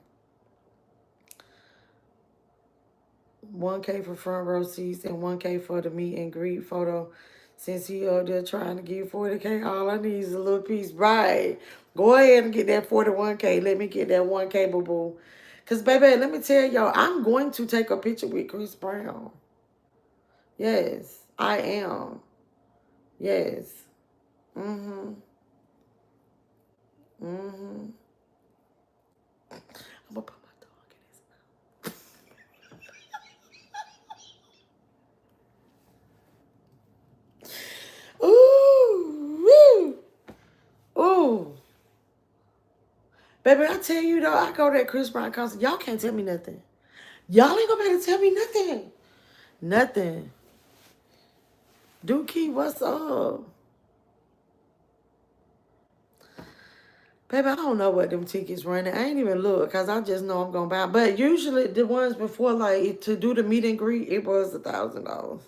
1K for front row seats and 1K for the meet and greet photo. Since he up there trying to get 40K, all I need is a little piece. Right. Go ahead and get that 41K. Let me get that 1K, boo-boo. Because, baby, let me tell y'all, I'm going to take a picture with Chris Brown. Yes, I am. Yes. Mm-hmm. Mm-hmm. I'm going to put my dog in his mouth. Ooh. Woo. Ooh. Baby, I tell you though, I go to that Chris Brown concert. Y'all can't tell me nothing. Y'all ain't gonna be able to tell me nothing. Nothing. Dookie, what's up? Baby, I don't know what them tickets running. I ain't even look because I just know I'm gonna buy. But usually the ones before, like to do the meet and greet, it was $1,000.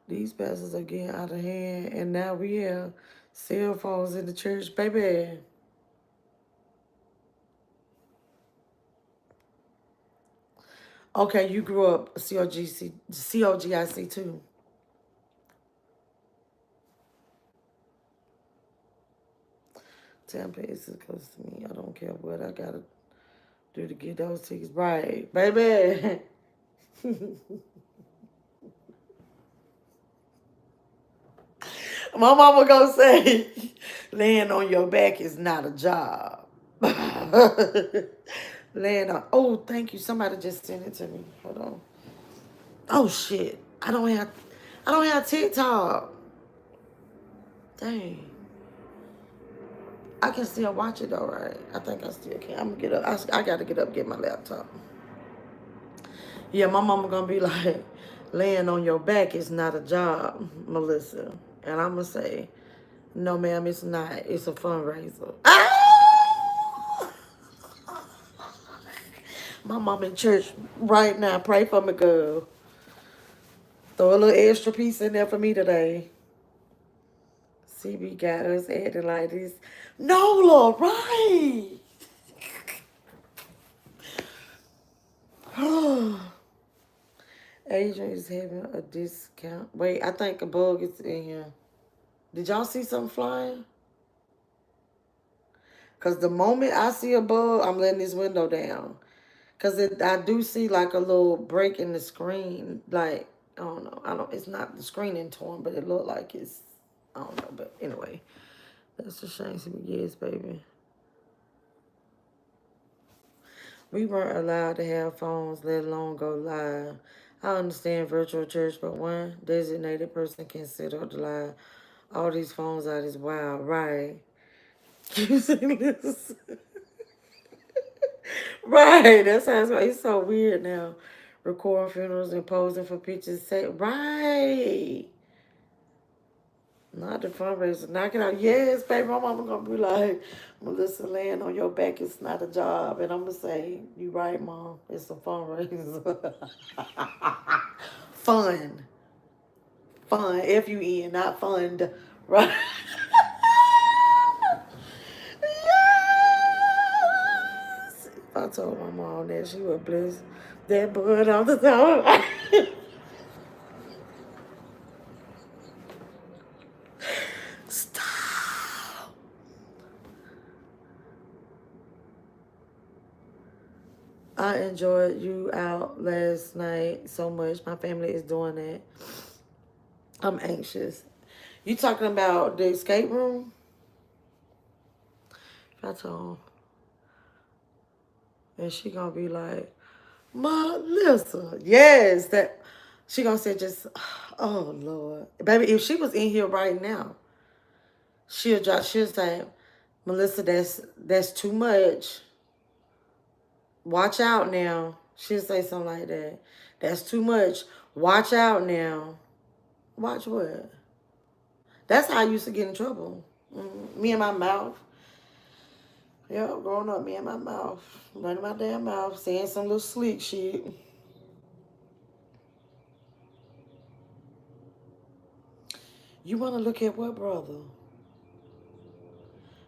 These passes are getting out of hand, and now we have cell phones in the church, baby. Okay, you grew up COGIC too. Tampa is close to me. I don't care what I gotta do to get those tickets right, baby. My mama gonna say, laying on your back is not a job. Laying on. Oh, thank you. Somebody just sent it to me. Hold on. Oh shit. I don't have TikTok. Dang. I can still watch it though, right? I think I still can. I'm gonna get up. I gotta get up and get my laptop. Yeah, my mama gonna be like, laying on your back is not a job, Melissa. And I'm gonna say, no, ma'am, it's not. It's a fundraiser. Ah! My mom in church right now. Pray for me, girl. Throw a little extra piece in there for me today. CB got us acting like this. Nola, right? Adrian is having a discount. Wait, I think a bug is in here. Did y'all see something flying? Because the moment I see a bug, I'm letting this window down. Because I do see like a little break in the screen. Like, I don't know. It's not the screen in torn, but it looked like it's, I don't know. But anyway, that's a shame. Yes, baby. We weren't allowed to have phones, let alone go live. I understand virtual church, but one designated person can sit up to live. All these phones out is wild, right? Using this. Right, that sounds right. It's so weird now. Recording funerals and posing for pictures. Say, right. Not the fundraiser. Knock it out. Yes, baby. My mama gonna be like, Melissa, laying on your back is not a job. And I'm gonna say, you right, mom. It's a fundraiser. Fun. Fun. Fun, not fund. Right? Yes. If I told my mom that, she would bless that bud all the time. Stop. I enjoyed you out last night so much. My family is doing that. I'm anxious. You talking about the escape room? I told her, and she gonna be like, Melissa. Yes, that she gonna say just, oh Lord. Baby, if she was in here right now, she'll say, Melissa, that's too much. Watch out now. She'll say something like that. That's too much. Watch out now. Watch what? That's how I used to get in trouble. Me and my mouth. Yeah, growing up, me and my mouth. Running my damn mouth, saying some little sleek shit. You want to look at what brother?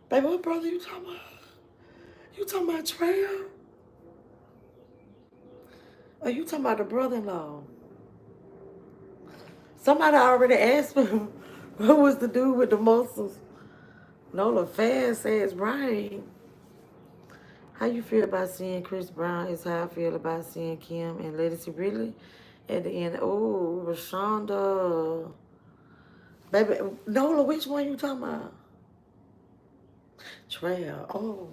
Baby, what brother you talking about? You talking about Trail? Or you talking about the brother-in-law? Somebody already asked me who was the dude with the muscles. Nola Fast says, right. How you feel about seeing Chris Brown is how I feel about seeing Kim and Legacy really at the end. Oh, Rashonda. Baby, Nola, which one you talking about? Trail. Oh.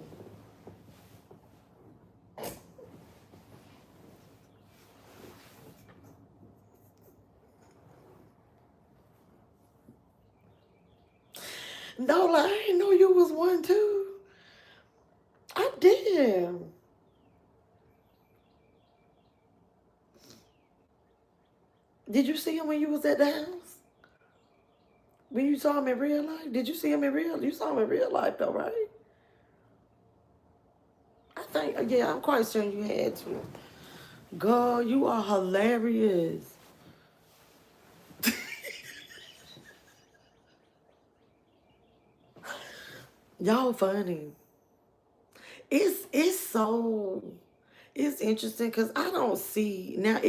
Nola, I didn't know you was one too. I did. Did you see him when you was at the house? When you saw him in real life, did you see him in real? You saw him in real life though, right? I think, yeah, I'm quite sure you had to. Girl, you are hilarious. Y'all funny. It's so it's interesting because I don't see now.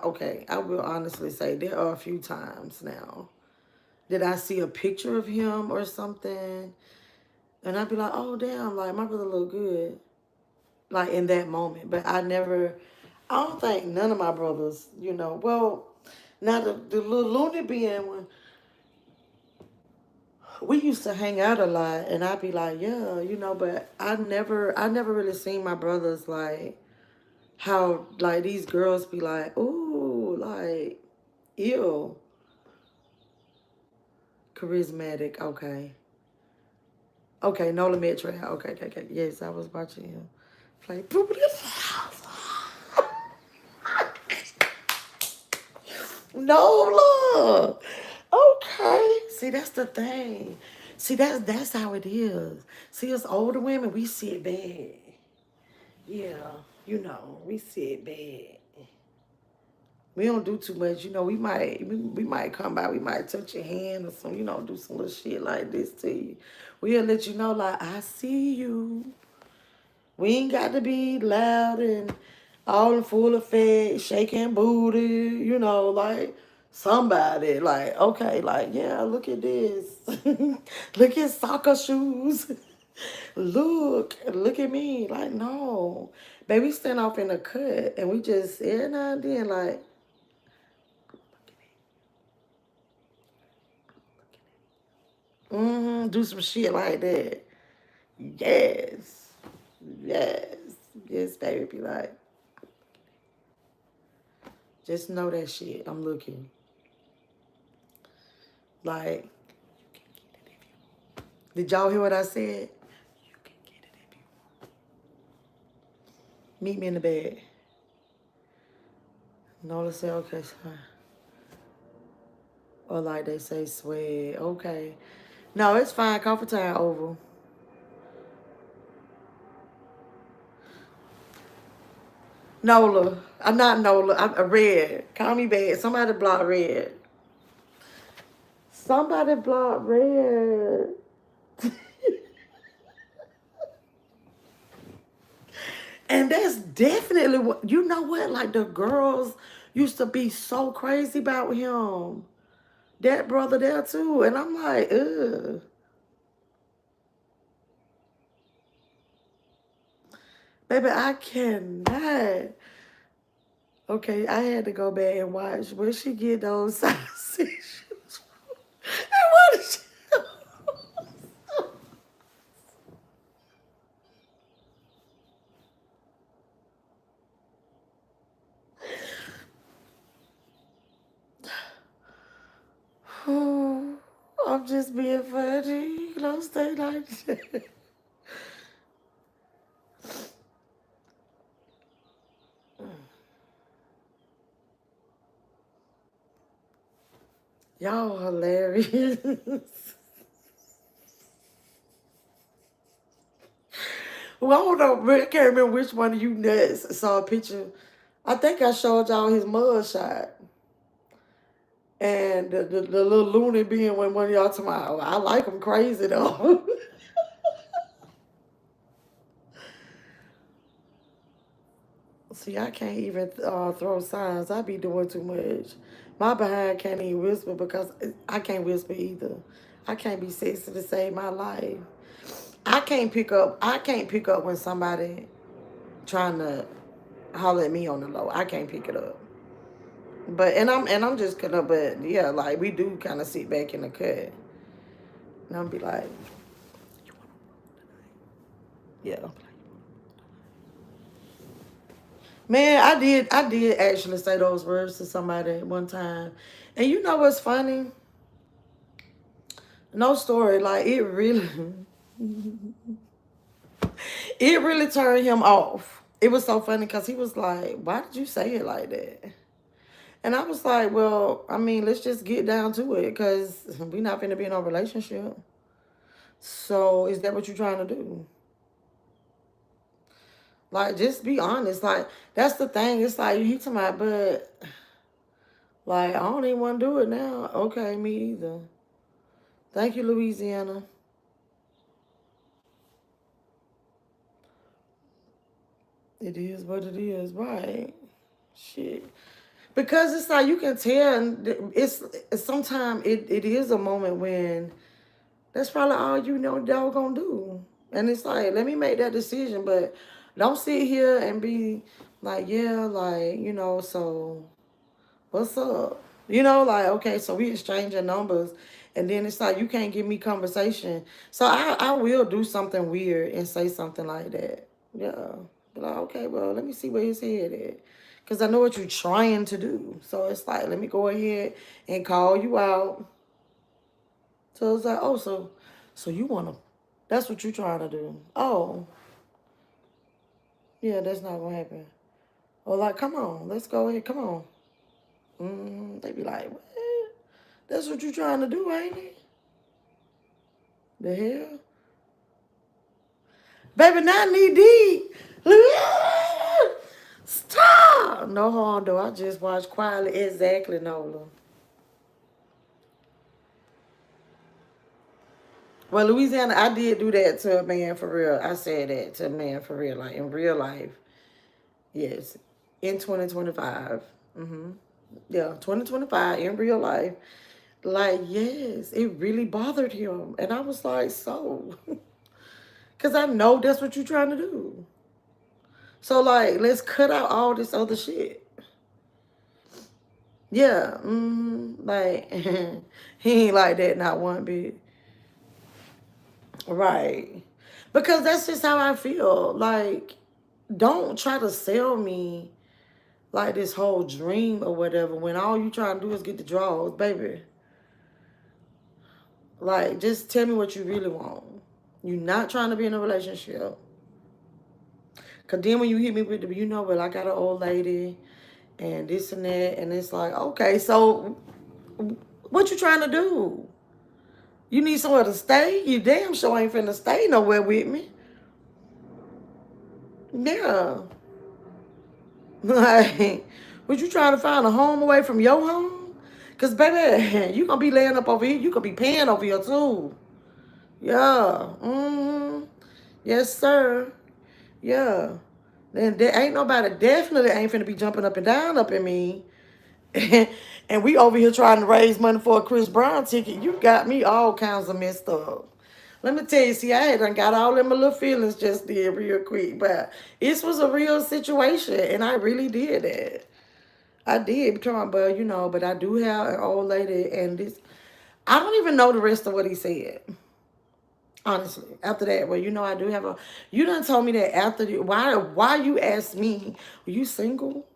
Okay. I will honestly say there are a few times now that I see a picture of him or something, and I'd be like, "Oh damn!" Like my brother look good, like in that moment. But I never. I don't think none of my brothers, well, now the little loony being one, we used to hang out a lot, and I'd be like, yeah, but I never really seen my brothers like how like these girls be like, ooh, like, ew, charismatic. Okay, okay, Nola Metro. Okay, okay, okay. Yes, I was watching him play. Nola. Okay. See, that's the thing. See, that's how it is. See, us older women, we see it bad. Yeah, we see it bad. We don't do too much. We might come by, we might touch your hand or some, do some little shit like this to you. We'll let you know, like, I see you. We ain't got to be loud and all in full effect, shaking booty, like somebody, like, okay, like, yeah, look at this. Look at soccer shoes. Look at me. Like, no. Baby stand off in the cut and we just every now and then like do some shit like that. Yes. Yes. Yes, baby. Be like, just know that shit. I'm looking. Like, did y'all hear what I said? You can get it if you meet me in the bed. Nola say, okay, son. Or like they say, swag. Okay. No, it's fine. Comfort time over. Nola. I'm not Nola. I'm Red. Call me bad. Somebody block Red. Somebody block Red. And that's definitely what, you know what? Like the girls used to be so crazy about him. That brother there too. And I'm like, ugh. Baby, I cannot. Okay, I had to go back and watch where she get those sausages. And what is she? Oh, I'm just being funny. Don't stay like that. Y'all hilarious. Well, I don't know. I can't remember which one of you nuts saw a picture. I think I showed y'all his mug shot. And the little loony being when one of y'all talking about, "Oh, I like him crazy though." See, I can't even throw signs. I be doing too much. My behind can't even whisper because I can't whisper either. I can't be sexy to save my life. I can't pick up. I can't pick up when somebody trying to holler at me on the low. I can't pick it up. But and I'm just gonna. But yeah, like we do kind of sit back in the cut, and I'll be like, yeah. Man, I did actually say those words to somebody one time. And you know what's funny? No story, like it really turned him off. It was so funny because he was like, why did you say it like that? And I was like, well, I mean, let's just get down to it because we not finna be in a relationship. So is that what you're trying to do? Like, just be honest. Like, that's the thing. It's like, he talking about, but, like, I don't even want to do it now. Okay, me either. Thank you, Louisiana. It is what it is, right? Shit. Because it's like, you can tell, and it's sometimes it is a moment when that's probably all you know y'all gonna do. And it's like, let me make that decision, but don't sit here and be like, yeah, like, so what's up? Like, okay, so we exchanging numbers, and then it's like you can't give me conversation. So I will do something weird and say something like that. Yeah. Be like, okay, well, let me see where his head at. Because I know what you're trying to do. So it's like, let me go ahead and call you out. So it's like, oh, so you want to, that's what you're trying to do. Oh, yeah, that's not going to happen. Or like, come on, let's go ahead, come on. They be like, what? That's what you're trying to do, ain't it? The hell? Baby, not knee deep. Stop. No harm, though. I just watched quietly. Exactly, Nola. Well, Louisiana, I did do that to a man for real. I said that to a man for real, like in real life. Yes, in 2025. Yeah, 2025 in real life. Like, yes, it really bothered him. And I was like, so. Because I know that's what you're trying to do. So, like, let's cut out all this other shit. Yeah, like, he ain't like that, not one bit. Right. Because that's just how I feel. Like, don't try to sell me like this whole dream or whatever when all you trying to do is get the draws, baby. Like, just tell me what you really want. You're not trying to be in a relationship. Because then when you hit me with the, well, I got an old lady and this and that, and it's like, okay, so what you trying to do? You need somewhere to stay? You damn sure ain't finna stay nowhere with me. Yeah. Like, what you trying to find a home away from your home? Because, baby, you going to be laying up over here. You going to be paying over here, too. Yeah. Yes, sir. Yeah. Then there ain't nobody definitely ain't finna be jumping up and down up in me. And we over here trying to raise money for a Chris Brown ticket. You got me all kinds of messed up. Let me tell you, see, I had done got all in my little feelings just did real quick. But this was a real situation, and I really did that. I did, but but I do have an old lady, and this, I don't even know the rest of what he said. Honestly, after that, well, I do have a. You done told me that after the, why you asked me, were you single?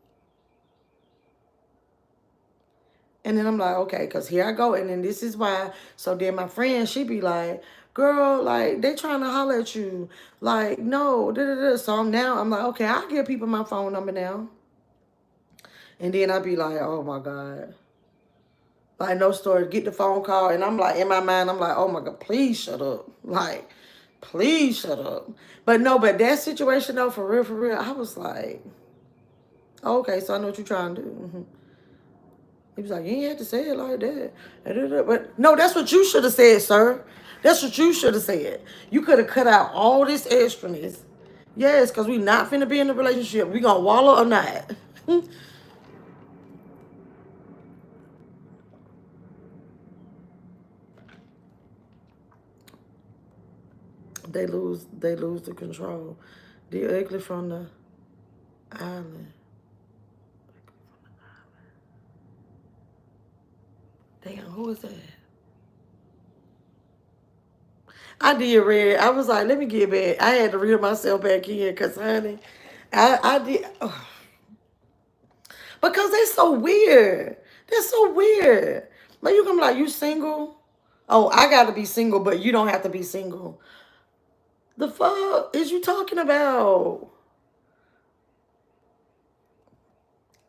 And then I'm like, okay, because here I go. And then this is why. So then my friend, she be like, girl, like, they trying to holler at you. Like, no, da da da. So I'm like, okay, I'll give people my phone number now. And then I be like, oh my God. Like, no story, get the phone call. And I'm like, in my mind, I'm like, oh my God, please shut up. Like, please shut up. But no, but that situation though, for real, I was like, okay, so I know what you're trying to do. He was like, you ain't have to say it like that. But no, that's what you should have said, sir. That's what you should have said. You could have cut out all this extraness. Yes, because we not finna be in a relationship. We gonna wallow or not. They lose the control. The ugly from the island. Damn, who is that? I did read. I was like, let me get back. I had to reel myself back in because, honey, I did. Because they're so weird. They're so weird. Like, you can be like, you single? Oh, I got to be single, but you don't have to be single. The fuck is you talking about?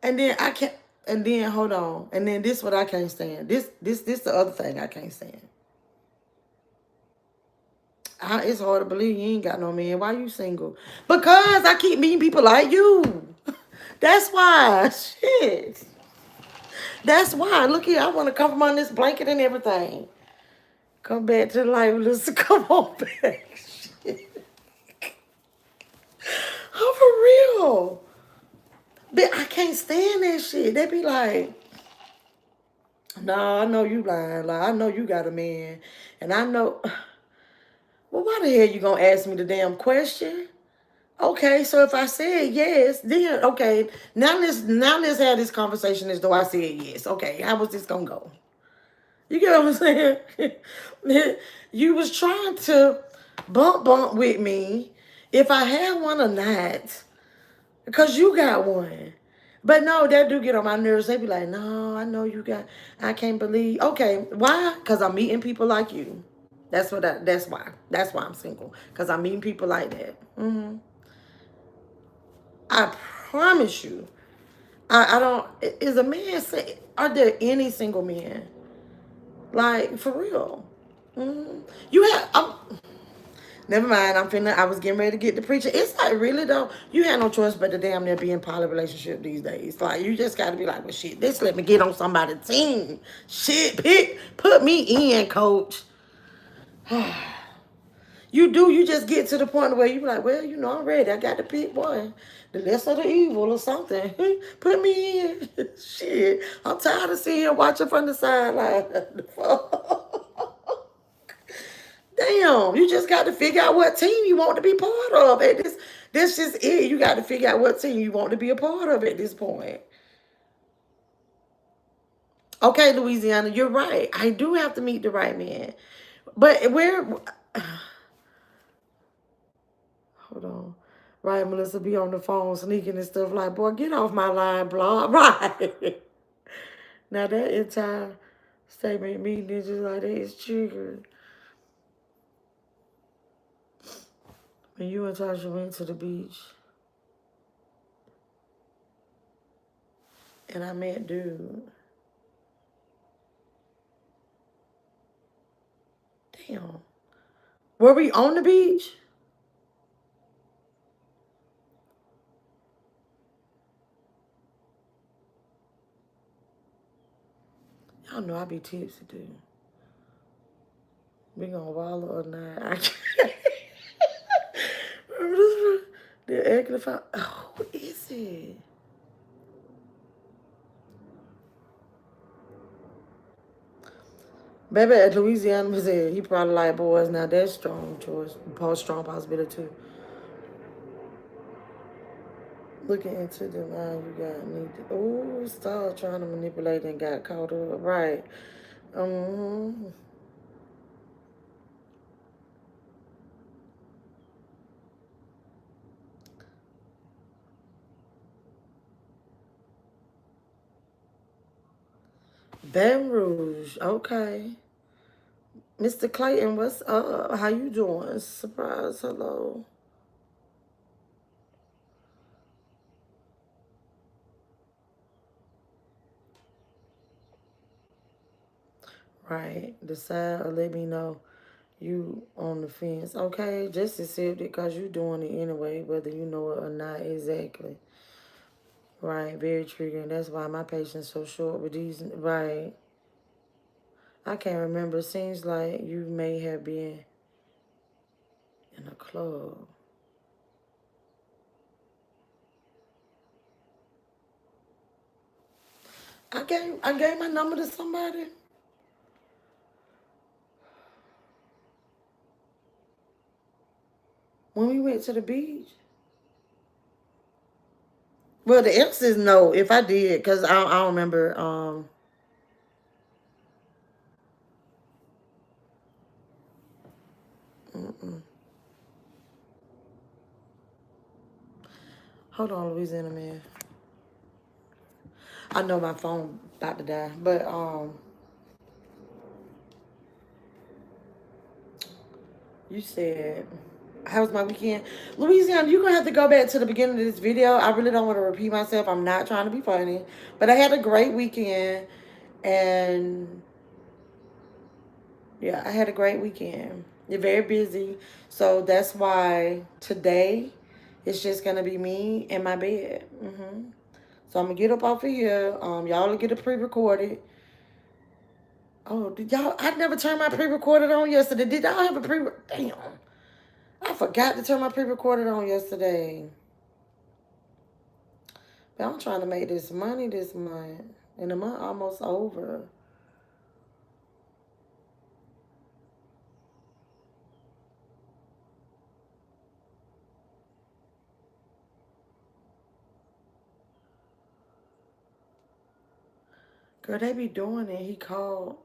And then I can't. And then hold on. And then this what I can't stand. This the other thing I can't stand. It's hard to believe you ain't got no man. Why you single? Because I keep meeting people like you. That's why. Shit. That's why. Look here, I want to come from on this blanket and everything. Come back to the life, Melissa. Come on back. Shit. Oh, for real. But I can't stand that shit. They be like, nah, I know you lying. Like, I know you got a man. And I know. Well, why the hell you gonna ask me the damn question? Okay, so if I said yes, then okay. Now let's have this conversation as though I said yes. Okay, how was this gonna go? You get what I'm saying? You was trying to bump with me if I had one or not, because you got one. But no, that do get on my nerves. They be like, no, I know you got, I can't believe. Okay, why? Because I'm meeting people like you. That's why. That's why I'm single. Because I'm meeting people like that. I promise you. I don't, is a man, are there any single men? Like, for real. You have, never mind. I was getting ready to get to preaching. It's like, really though, you had no choice but to damn near be in poly relationship these days. Like, you just got to be like, well, shit, this let me get on somebody's team. Shit, put me in, coach. You just get to the point where you be like, well, I'm ready. I got to pick one. The lesser the evil or something. Put me in. Shit. I'm tired of sitting here watching from the sideline. Damn, you just got to figure out what team you want to be part of. At this just it. You got to figure out what team you want to be a part of at this point. Okay, Louisiana, you're right. I do have to meet the right man. But hold on. Right, Melissa be on the phone sneaking and stuff like, boy, get off my line, blah. Right. Now that entire statement meaning is just like that is triggered. When you and Tasha went to the beach and I met dude. Damn. Were we on the beach? Y'all know I be tipsy, dude. We gonna wallow or not? I can't. Remember this? The egg the oh, who is it? Baby at Louisiana said he probably like boys. Now that's strong choice. Strong possibility too. Looking into the line you got need to. Oh, stop trying to manipulate and got caught up. Right. Um. Baton Rouge. Okay. Mr. Clayton, what's up? How you doing? Surprise. Hello. Right. Decide or let me know you on the fence. Okay. Just accept it because you doing it anyway, whether you know it or not. Exactly. Right. Very triggering. That's why my patience so short with these. Right. I can't remember. Seems like you may have been in a club. I gave my number to somebody. When we went to the beach. Well, the answer is no. If I did, because I don't remember. Mm-mm. Hold on, Louisiana man. I know my phone about to die, but you said How was my weekend? Louisiana, you're going to have to go back to the beginning of this video. I really don't want to repeat myself. I'm not trying to be funny. But I had a great weekend. And yeah, I had a great weekend. You're very busy. So that's why today it's just going to be me in my bed. So I'm going to get up off of here. Y'all will get it pre-recorded. Oh, did y'all? I never turned my pre-recorded on yesterday. Did y'all have a Damn. I forgot to turn my pre-recorded on yesterday. But I'm trying to make this money this month. And the month almost over. Girl, they be doing it. He called.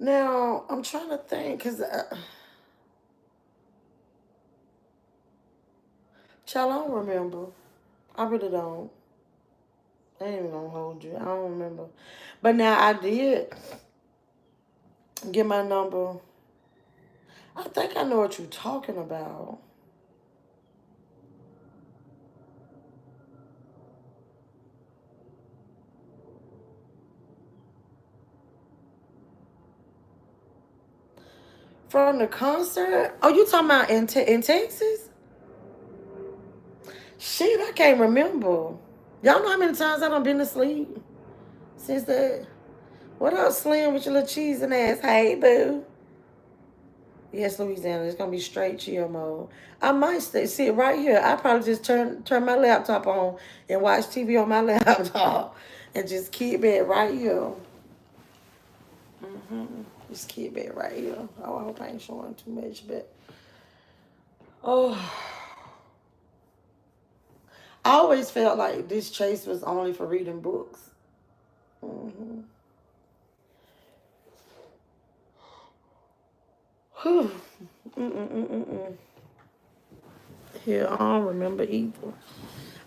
Now, I'm trying to think. Because, child, I don't remember. I really don't. I ain't even gonna hold you. I don't remember. But now I did get my number. I think I know what you're talking about. From the concert? Oh, you talking about in Texas? Shit, I can't remember. Y'all know how many times I done been to sleep since that? What up, Slim, with your little cheesing ass? Hey, boo. Yes, Louisiana, it's gonna be straight chill mode. I might sit right here. I probably just turn my laptop on and watch TV on my laptop and just keep it right here. Just keep it right here. Oh, I hope I ain't showing too much, but oh, I always felt like this chase was only for reading books. Whew. Here, I don't remember either.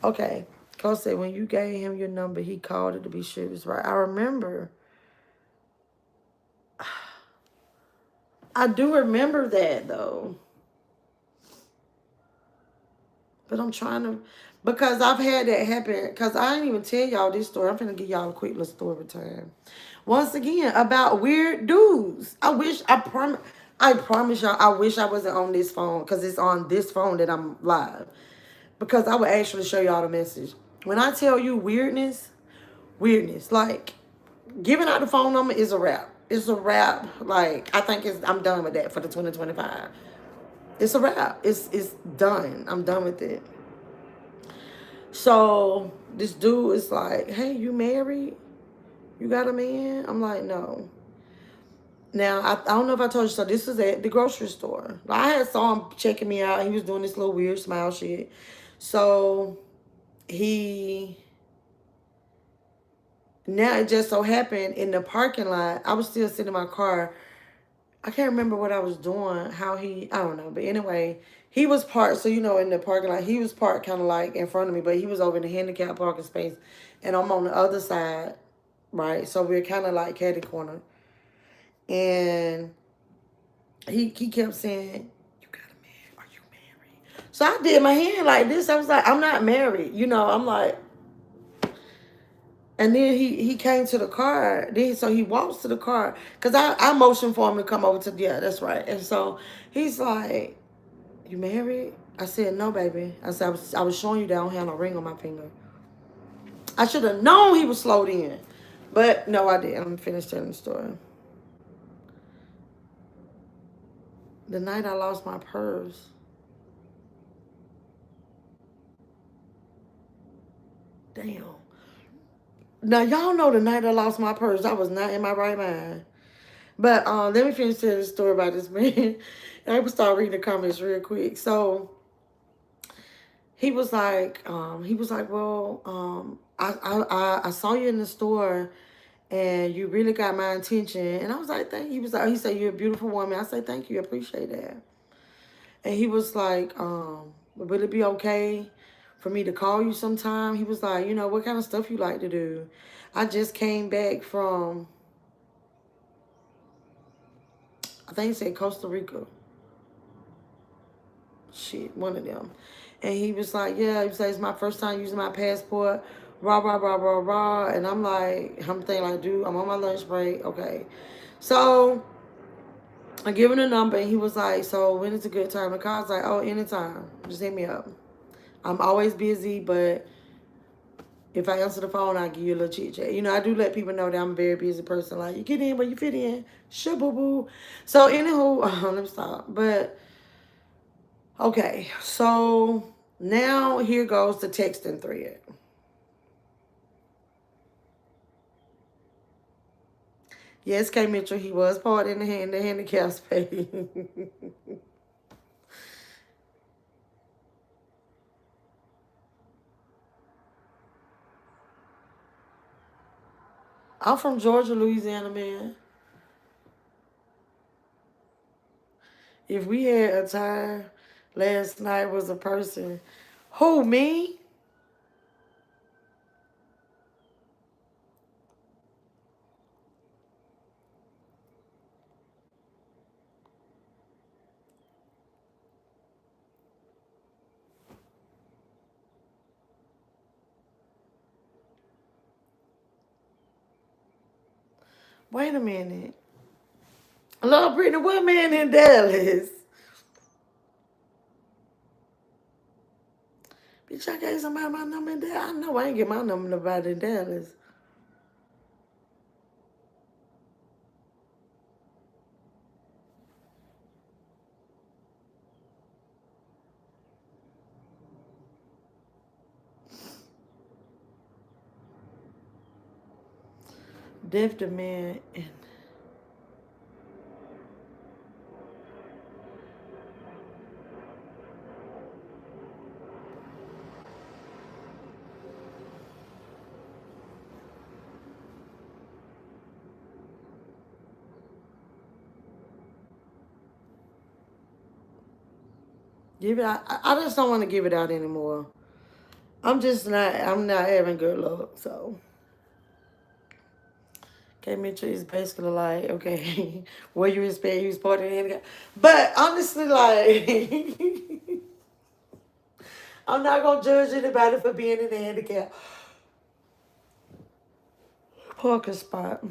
Okay. Cole said when you gave him your number, he called it to be sure it was right. I remember. I do remember that though. But I'm trying to, because I've had that happen. Because I didn't even tell y'all this story. I'm finna give y'all a quick little story time. Once again, about weird dudes. I promise y'all, I wish I wasn't on this phone. Because it's on this phone that I'm live. Because I would actually show y'all the message. When I tell you weirdness, like, giving out the phone number is a wrap. It's a wrap. Like, I think I'm done with that for the 2025. It's a wrap. It's done. I'm done with it. So this dude is like, hey, you married? You got a man? I'm like, no. Now, I don't know if I told you, so this was at the grocery store. I had saw him checking me out. He was doing this little weird smile shit. So now it just so happened in the parking lot, I was still sitting in my car. I can't remember what I was doing, I don't know. But anyway, he was parked, so in the parking lot, he was parked kind of like in front of me, but he was over in the handicap parking space, and I'm on the other side, right? So we're kind of like catty corner. And he kept saying, you got a man, are you married? So I did my hand like this. I was like, I'm not married. I'm like, and then he came to the car. So he walks to the car. Because I motioned for him to come over to, yeah, that's right. And so he's like, you married? I said, no, baby. I said, I was showing you that I don't have no ring on my finger. I should have known he was slowed in. But no, I didn't. I'm finished telling the story. The night I lost my purse. Damn. Now, y'all know the night I lost my purse, I was not in my right mind. But let me finish telling the story about this man. I will start reading the comments real quick. So he was like, well, I saw you in the store and you really got my attention. And I was like, thank you. He said, you're a beautiful woman. I said, thank you. I appreciate that. And he was like, will it be okay for me to call you sometime? He was like, what kind of stuff you like to do? I just came back from I think he said Costa Rica. Shit, one of them. And he was like, yeah, he said, it's my first time using my passport. Rah, rah, rah, rah, rah. And I'm thinking like, dude, I'm on my lunch break. Okay. So I give him the number and he was like, so when is a good time to call? I was like, oh, anytime. Just hit me up. I'm always busy, but if I answer the phone, I'll give you a little chit chat. You know, I do let people know that I'm a very busy person. Like, you get in where you fit in. Sure, boo boo. So, anywho, let me stop. But, okay. So, now here goes the texting thread. Yes, K. Mitchell, he was part in the handicap space. I'm from Georgia, Louisiana, man. If we had a time, last night was a person. Who, me? Wait a minute. Love Brittany, what man in Dallas? Bitch, I gave somebody my number in Dallas. I know I ain't get my number to nobody in Dallas. Def the man. Give it out. I just don't want to give it out anymore. I'm not having good luck, so. Okay, Mitchell is basically like, okay, what you expect, you was part of the handicap. But honestly, like, I'm not going to judge anybody for being in the handicap parking spot.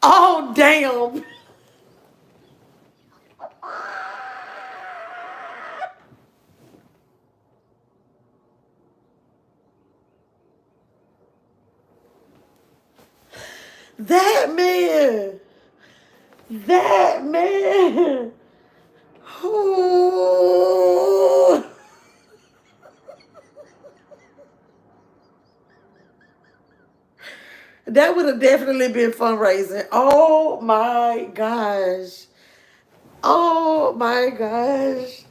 Oh, damn. That man. That man. Ooh. That would have definitely been fundraising. Oh my gosh. Oh my gosh.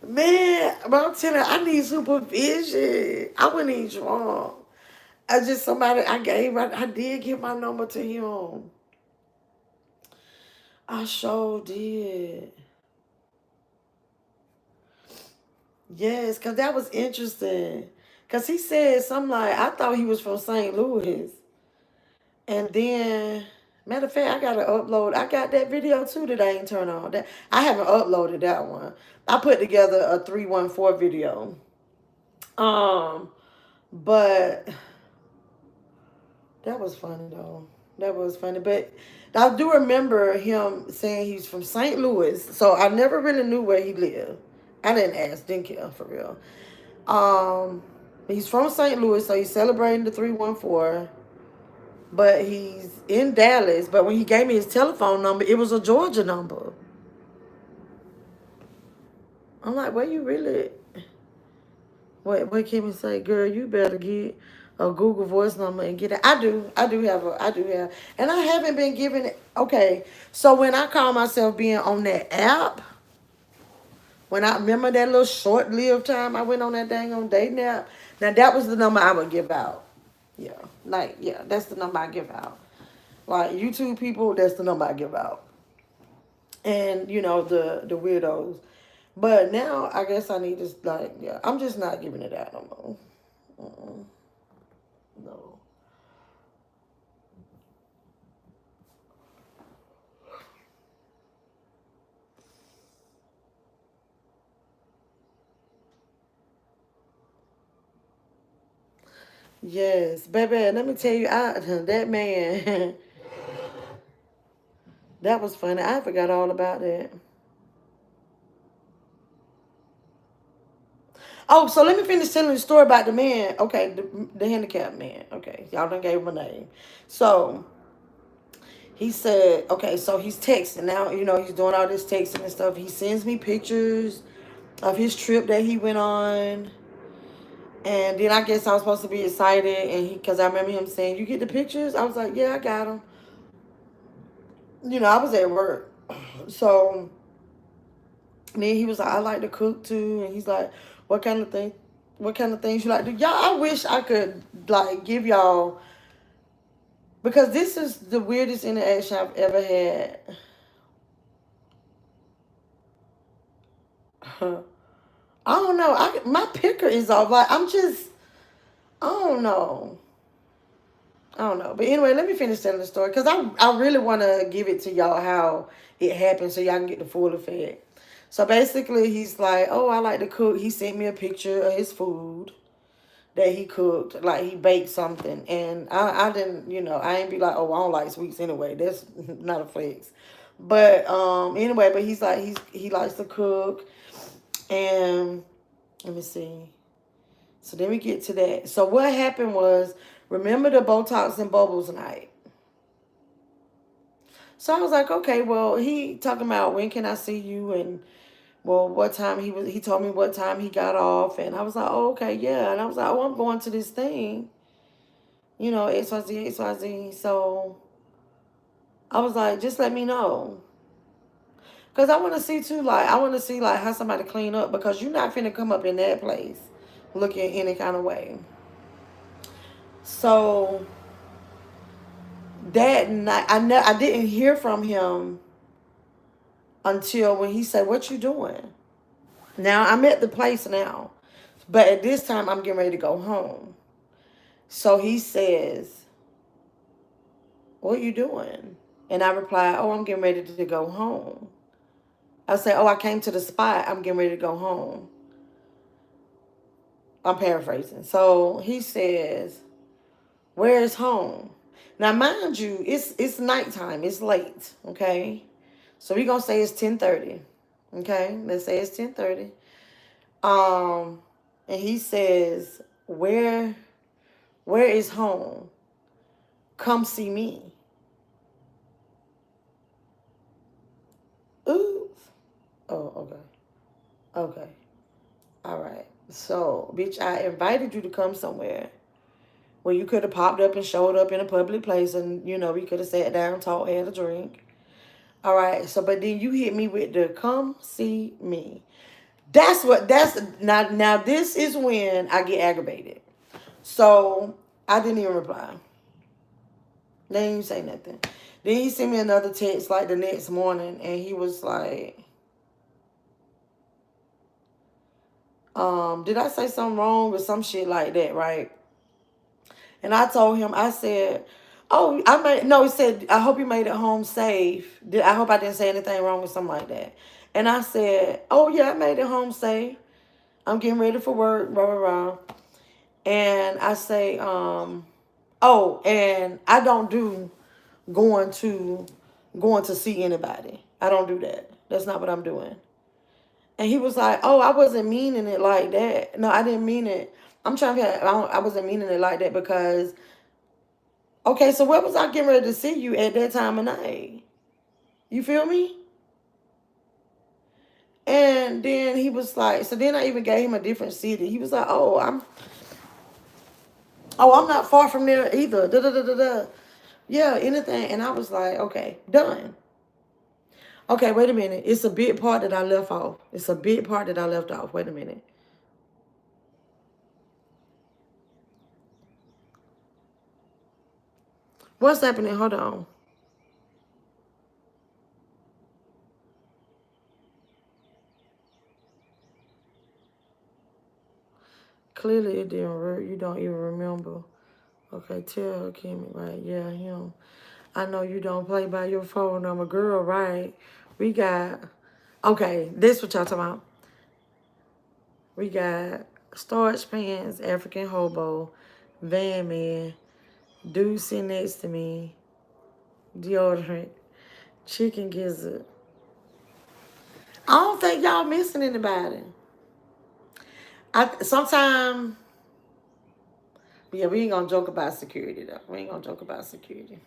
Man, but I'm telling you, I need supervision. I wasn't even drunk. I just somebody I did give my number to him. I sure did. Yes, because that was interesting. Because he said something like, I thought he was from St. Louis. And then, matter of fact, I got to upload. I got that video too that I ain't turned on. That I haven't uploaded that one. I put together a 314 video. Um, but that was funny though. That was funny. But I do remember him saying he's from St. Louis. So I never really knew where he lived. I didn't ask, didn't care for real. He's from St. Louis, so he's celebrating the 314. But he's in Dallas. But when he gave me his telephone number, it was a Georgia number. I'm like, where you really? What Kimmy say, girl? You better get a Google Voice number and get it. I do have, and I haven't been giving it. Okay, so when I call myself being on that app, when I remember that little short-lived time I went on that dang on dating app, now that was the number I would give out. Yeah, like yeah, that's the number I give out. Like YouTube people, that's the number I give out. And you know the weirdos. But now I guess I need to like, yeah, I'm just not giving it out no more. No. Yes, baby. Let me tell you, that man, that was funny. I forgot all about that. Oh, so let me finish telling the story about the man. Okay, the handicapped man. Okay, y'all done gave him a name. So he said, okay, so he's texting now. You know, he's doing all this texting and stuff. He sends me pictures of his trip that he went on. And then I guess I was supposed to be excited, and because I remember him saying, "You get the pictures?" I was like, "Yeah, I got them." You know, I was at work, so then he was like, "I like to cook too," and he's like, "What kind of thing? What kind of things you like to do?" Y'all, I wish I could like give y'all, because this is the weirdest interaction I've ever had. I don't know. My picker is off. Like I'm just, I don't know. I don't know. But anyway, let me finish telling the story because I really want to give it to y'all how it happened so y'all can get the full effect. So basically, he's like, "Oh, I like to cook." He sent me a picture of his food that he cooked. Like he baked something. And I didn't, I ain't be like, "Oh, I don't like sweets anyway." That's not a flex. But anyway, but he's like, he likes to cook. And let me see. So then we get to that. So what happened was, remember the Botox and Bubbles night? So I was like, okay, well, he talking about when can I see you, and well, what time he told me what time he got off, and I was like, oh, okay, yeah, and I was like, oh, I'm going to this thing, XYZ, XYZ. So I was like, just let me know, cause I want to see too, like I want to see like how somebody clean up, because you're not finna come up in that place looking any kind of way. So that night, I didn't hear from him until when he said, "What you doing?" Now I'm at the place now, but at this time I'm getting ready to go home. So he says, "What you doing?" And I reply, "Oh, I'm getting ready to go home." I say, "Oh, I came to the spot. I'm getting ready to go home." I'm paraphrasing. So he says, "Where is home?" Now, mind you, it's nighttime. It's late. Okay, so we gonna say it's 10:30. Okay, let's say it's 10:30. Um, and he says, "Where is home? Come see me." Ooh. Oh, okay. Okay. All right. So, bitch, I invited you to come somewhere where you could have popped up and showed up in a public place, and, we could have sat down, talked, had a drink. All right. So, but then you hit me with the come see me. That's now this is when I get aggravated. So, I didn't even reply. They didn't even say nothing. Then he sent me another text like the next morning, and he was like, did I say something wrong or some shit like that, right? And I told him, I said, "Oh, I made no." He said, "I hope you made it home safe. I hope I didn't say anything wrong or something like that." And I said, "Oh yeah, I made it home safe. I'm getting ready for work, blah blah blah." And I say, "Oh, and I don't do going to going to see anybody. I don't do that. That's not what I'm doing." And he was like, "Oh, I wasn't meaning it like that. No, I didn't mean it. I'm trying to. I wasn't meaning it like that because, okay, so where was I getting ready to see you at that time of night? You feel me?" And then he was like, so then I even gave him a different city. He was like, I'm not far from there either. Da da da da da. Yeah, anything. And I was like, okay, done. Okay, wait a minute. It's a big part that I left off. It's a big part that I left off. Wait a minute. What's happening? Hold on. Clearly it didn't work. You don't even remember. Okay, tell her, Kimmy, right? Yeah, him. I know you don't play by your phone number, girl, right? We got, okay, this what y'all talking about. We got Starch Pants, African Hobo, Van Man, Dude sitting next to me, Deodorant, Chicken Gizzard. I don't think y'all missing anybody. Sometimes, yeah, we ain't gonna joke about security though. We ain't gonna joke about security.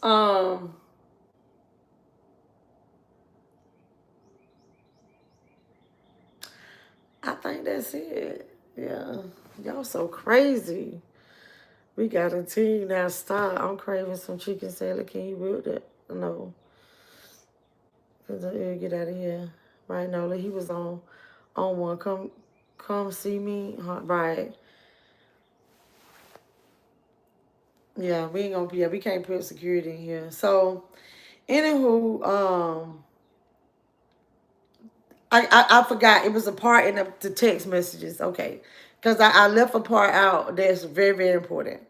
Um, I think that's it. Yeah, y'all so crazy. We got a team now. Stop. I'm craving some chicken salad. Can you build that? No, cause I get out of here. Right, Nola. He was on one. Come see me. Right. Yeah, we ain't gonna. Yeah, we can't put security in here. So, anywho, I forgot it was a part in the text messages. Okay, because I left a part out that's very very important.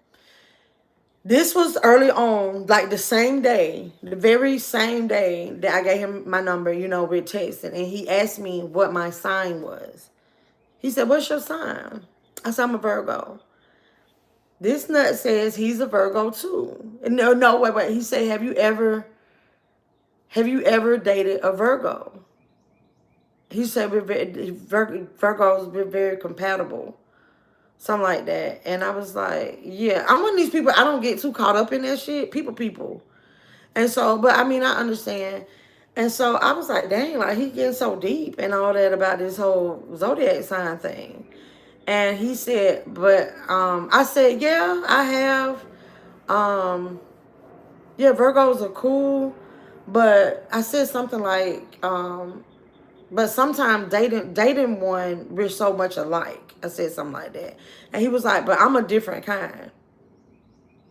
This was early on, like the same day, the very same day that I gave him my number, with texting, and he asked me what my sign was. He said, "What's your sign?" I said, "I'm a Virgo." This nut says he's a Virgo too. No, no, wait. He said, have you ever dated a Virgo?" He said Virgos we're very compatible. Something like that. And I was like, yeah, I'm one of these people, I don't get too caught up in that shit. People. And so, but I mean, I understand. And so I was like, dang, like he getting so deep and all that about this whole zodiac sign thing. And he said, but I said, yeah, I have. Um, yeah, Virgos are cool. But I said something like, but sometimes dating one, we're so much alike. I said something like that. And he was like, but I'm a different kind.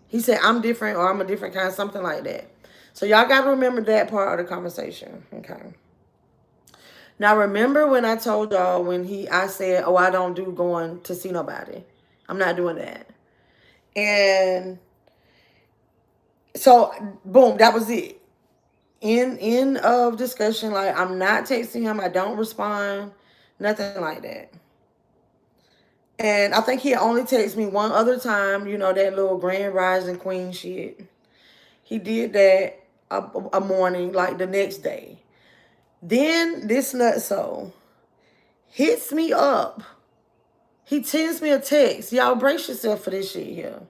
He said, I'm different or I'm a different kind, something like that. So y'all got to remember that part of the conversation. Okay. Now remember when I told y'all I said, oh, I don't do going to see nobody. I'm not doing that. And so boom, that was it. End of discussion. Like I'm not texting him. I don't respond. Nothing like that. And I think he only texted me one other time, that little Grand Rising Queen shit. He did that a morning, like the next day. Then this nutso hits me up. He sends me a text. Y'all brace yourself for this shit here.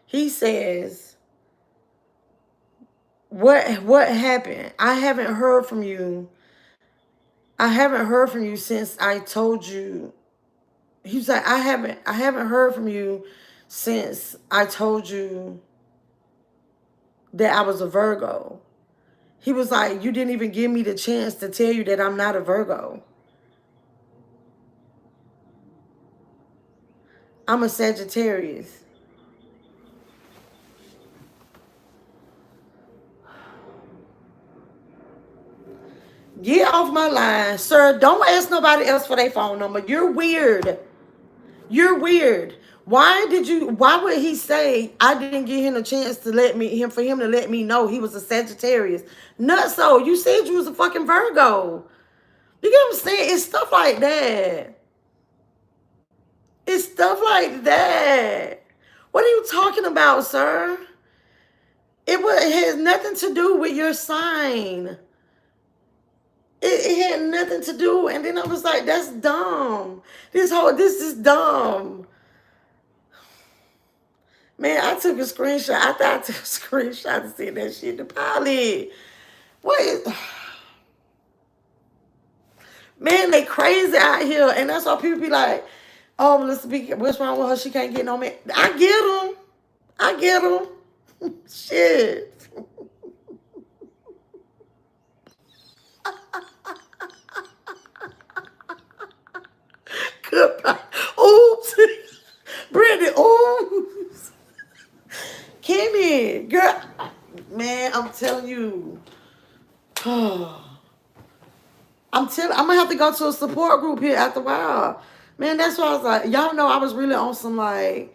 He says, what happened? I haven't heard from you. I haven't heard from you since I told you. He was like, I haven't heard from you since I told you that I was a Virgo. He was like, you didn't even give me the chance to tell you that I'm not a Virgo. I'm a Sagittarius. Get off my line, sir. Don't ask nobody else for their phone number. You're weird. You're weird. Why would he say I didn't give him a chance to for him to let me know he was a Sagittarius? Nutso, you said you was a fucking Virgo. You get what I'm saying? It's stuff like that. It's stuff like that. What are you talking about, sir? It has nothing to do with your sign. It had nothing to do. And then I was like, that's dumb. This is dumb. Man, I took a screenshot. I thought I took a screenshot to see that shit. The pilot. What is... Man, they crazy out here. And that's why people be like, oh, MeLissaB, what's wrong with her? She can't get no man. I get them. Shit. Goodbye. Oops. Brandon, oops. Kimmy, girl. Man, I'm telling you. I'm gonna have to go to a support group here after a while. Man, that's why I was like, y'all know I was really on some like,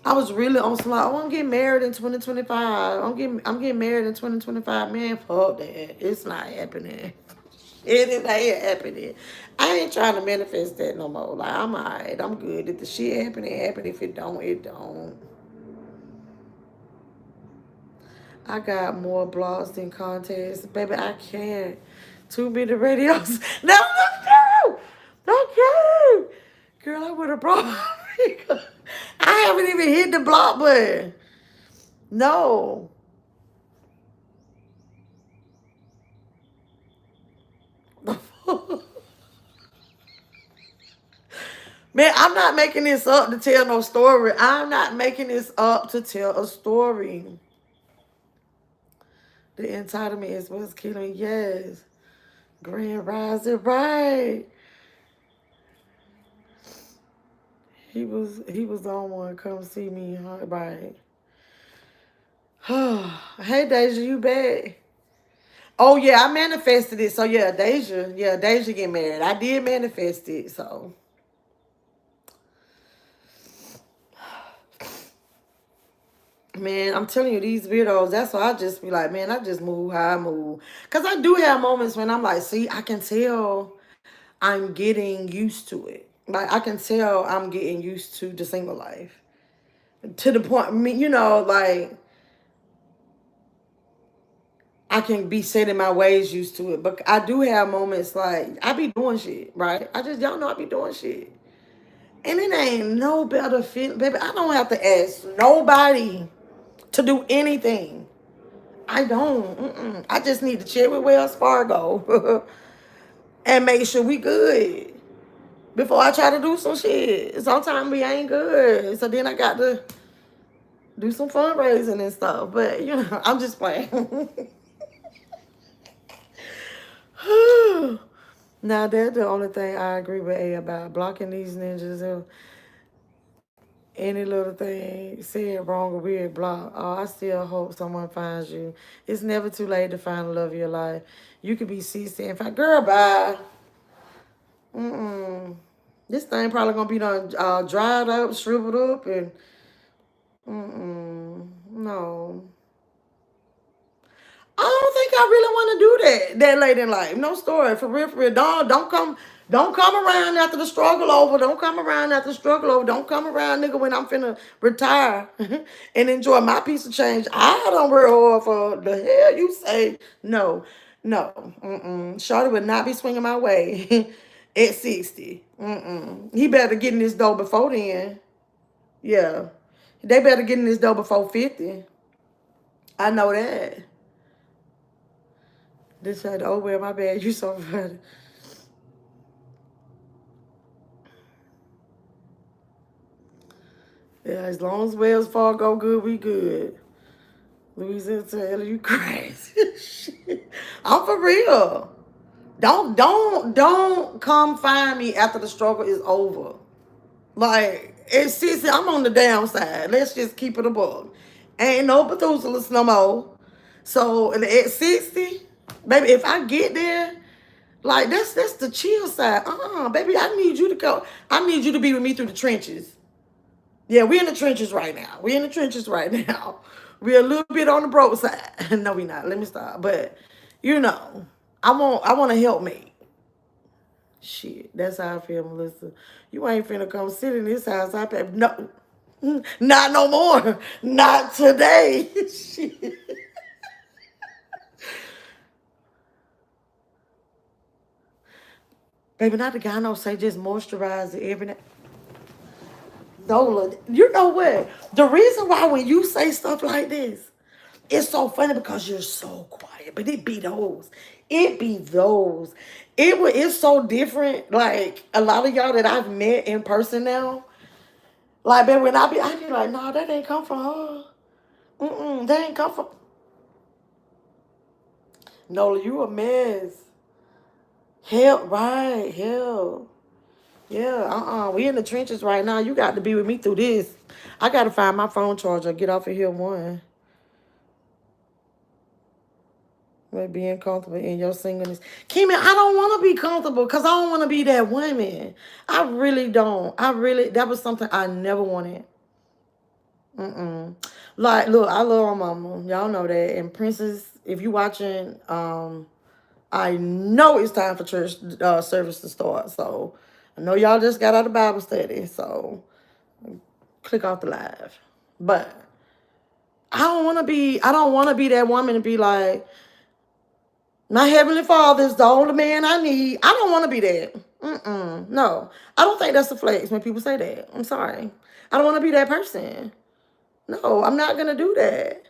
oh, I'm getting married in 2025. I'm getting married in 2025. Man, fuck that. It's not happening. It ain't happening. I ain't trying to manifest that no more. Like, I'm alright. I'm good. If the shit happen, it happen. If it don't, it don't. I got more blogs than contests. Baby, I can't. Too many radios. No, no, no. Okay. Girl, I would have brought I haven't even hit the block button. No. Man, I'm not making this up to tell no story. I'm not making this up to tell a story. The entitlement is what's killing. Yes. Grand Rising, right. He was the only one come see me, huh? Right. Hey Deja, you back? Oh yeah, I manifested it. So Deja get married. I did manifest it. So man, I'm telling you, these videos, that's why I just be like, man, I just move how I move. Cause I do have moments when I'm like, see, I can tell I'm getting used to it. Like I can tell I'm getting used to the single life. To the point, me, like I can be set in my ways used to it. But I do have moments like I be doing shit, right? Y'all know I be doing shit. And it ain't no better feeling. Baby, I don't have to ask nobody to do anything. I don't. I just need to check with Wells Fargo and make sure we good before I try to do some shit. Sometimes we ain't good. So then I got to do some fundraising and stuff. But, I'm just playing. Now, that's the only thing I agree with A about. Blocking these ninjas. If any little thing said wrong or weird, block. Oh, I still hope someone finds you. It's never too late to find the love of your life. You could be 60 and find, girl, bye. This thing probably gonna be done dried up, shriveled up, and no. I don't think I really want to do that late in life. No story. For real, for real. Don't come around after the struggle over. Don't come around after the struggle over. Don't come around, nigga, when I'm finna retire and enjoy my piece of change. I don't work hard for the hell you say. No, no. Shorty would not be swinging my way at 60. He better get in this dough before then. Yeah. They better get in this dough before 50. I know that. This had oh well, my bad. You so funny. Yeah, as long as Wells Fargo good, we good. Louisiana Taylor, you crazy. Shit. I'm for real. Don't come find me after the struggle is over. Like it's 60, I'm on the downside. Let's just keep it above. Ain't no Methuselahs no more. So at 60, baby, if I get there, like that's the chill side. Baby, I need you to go. I need you to be with me through the trenches. Yeah, we in the trenches right now. We in the trenches right now. We're a little bit on the broke side. No, we not. Let me stop. But I want to help me. Shit, that's how I feel, Melissa. You ain't finna come sit in this house. No, not no more. Not today. Shit. Baby, not the guy no say just moisturize it every night. Nola, you know what? The reason why when you say stuff like this, it's so funny because you're so quiet. But it be those. It be those. It's so different. Like a lot of y'all that I've met in person now. Like, but when I be like, no, that ain't come from her. That ain't come from Nola, you a mess. Hell, right, hell. Yeah, we in the trenches right now. You got to be with me through this. I got to find my phone charger. Get off of here one. with being comfortable in your singleness. Kimmy, I don't want to be comfortable because I don't want to be that woman. I really don't. That was something I never wanted. Mm-mm. Like, look, I love my mama. Y'all know that. And Princess, if you watching, I know it's time for church service to start. So I know y'all just got out of Bible study. So click off the live. But I don't want to be that woman and be like, my Heavenly Father is the only man I need. I don't want to be that. No. I don't think that's a flex when people say that. I'm sorry. I don't want to be that person. No, I'm not going to do that.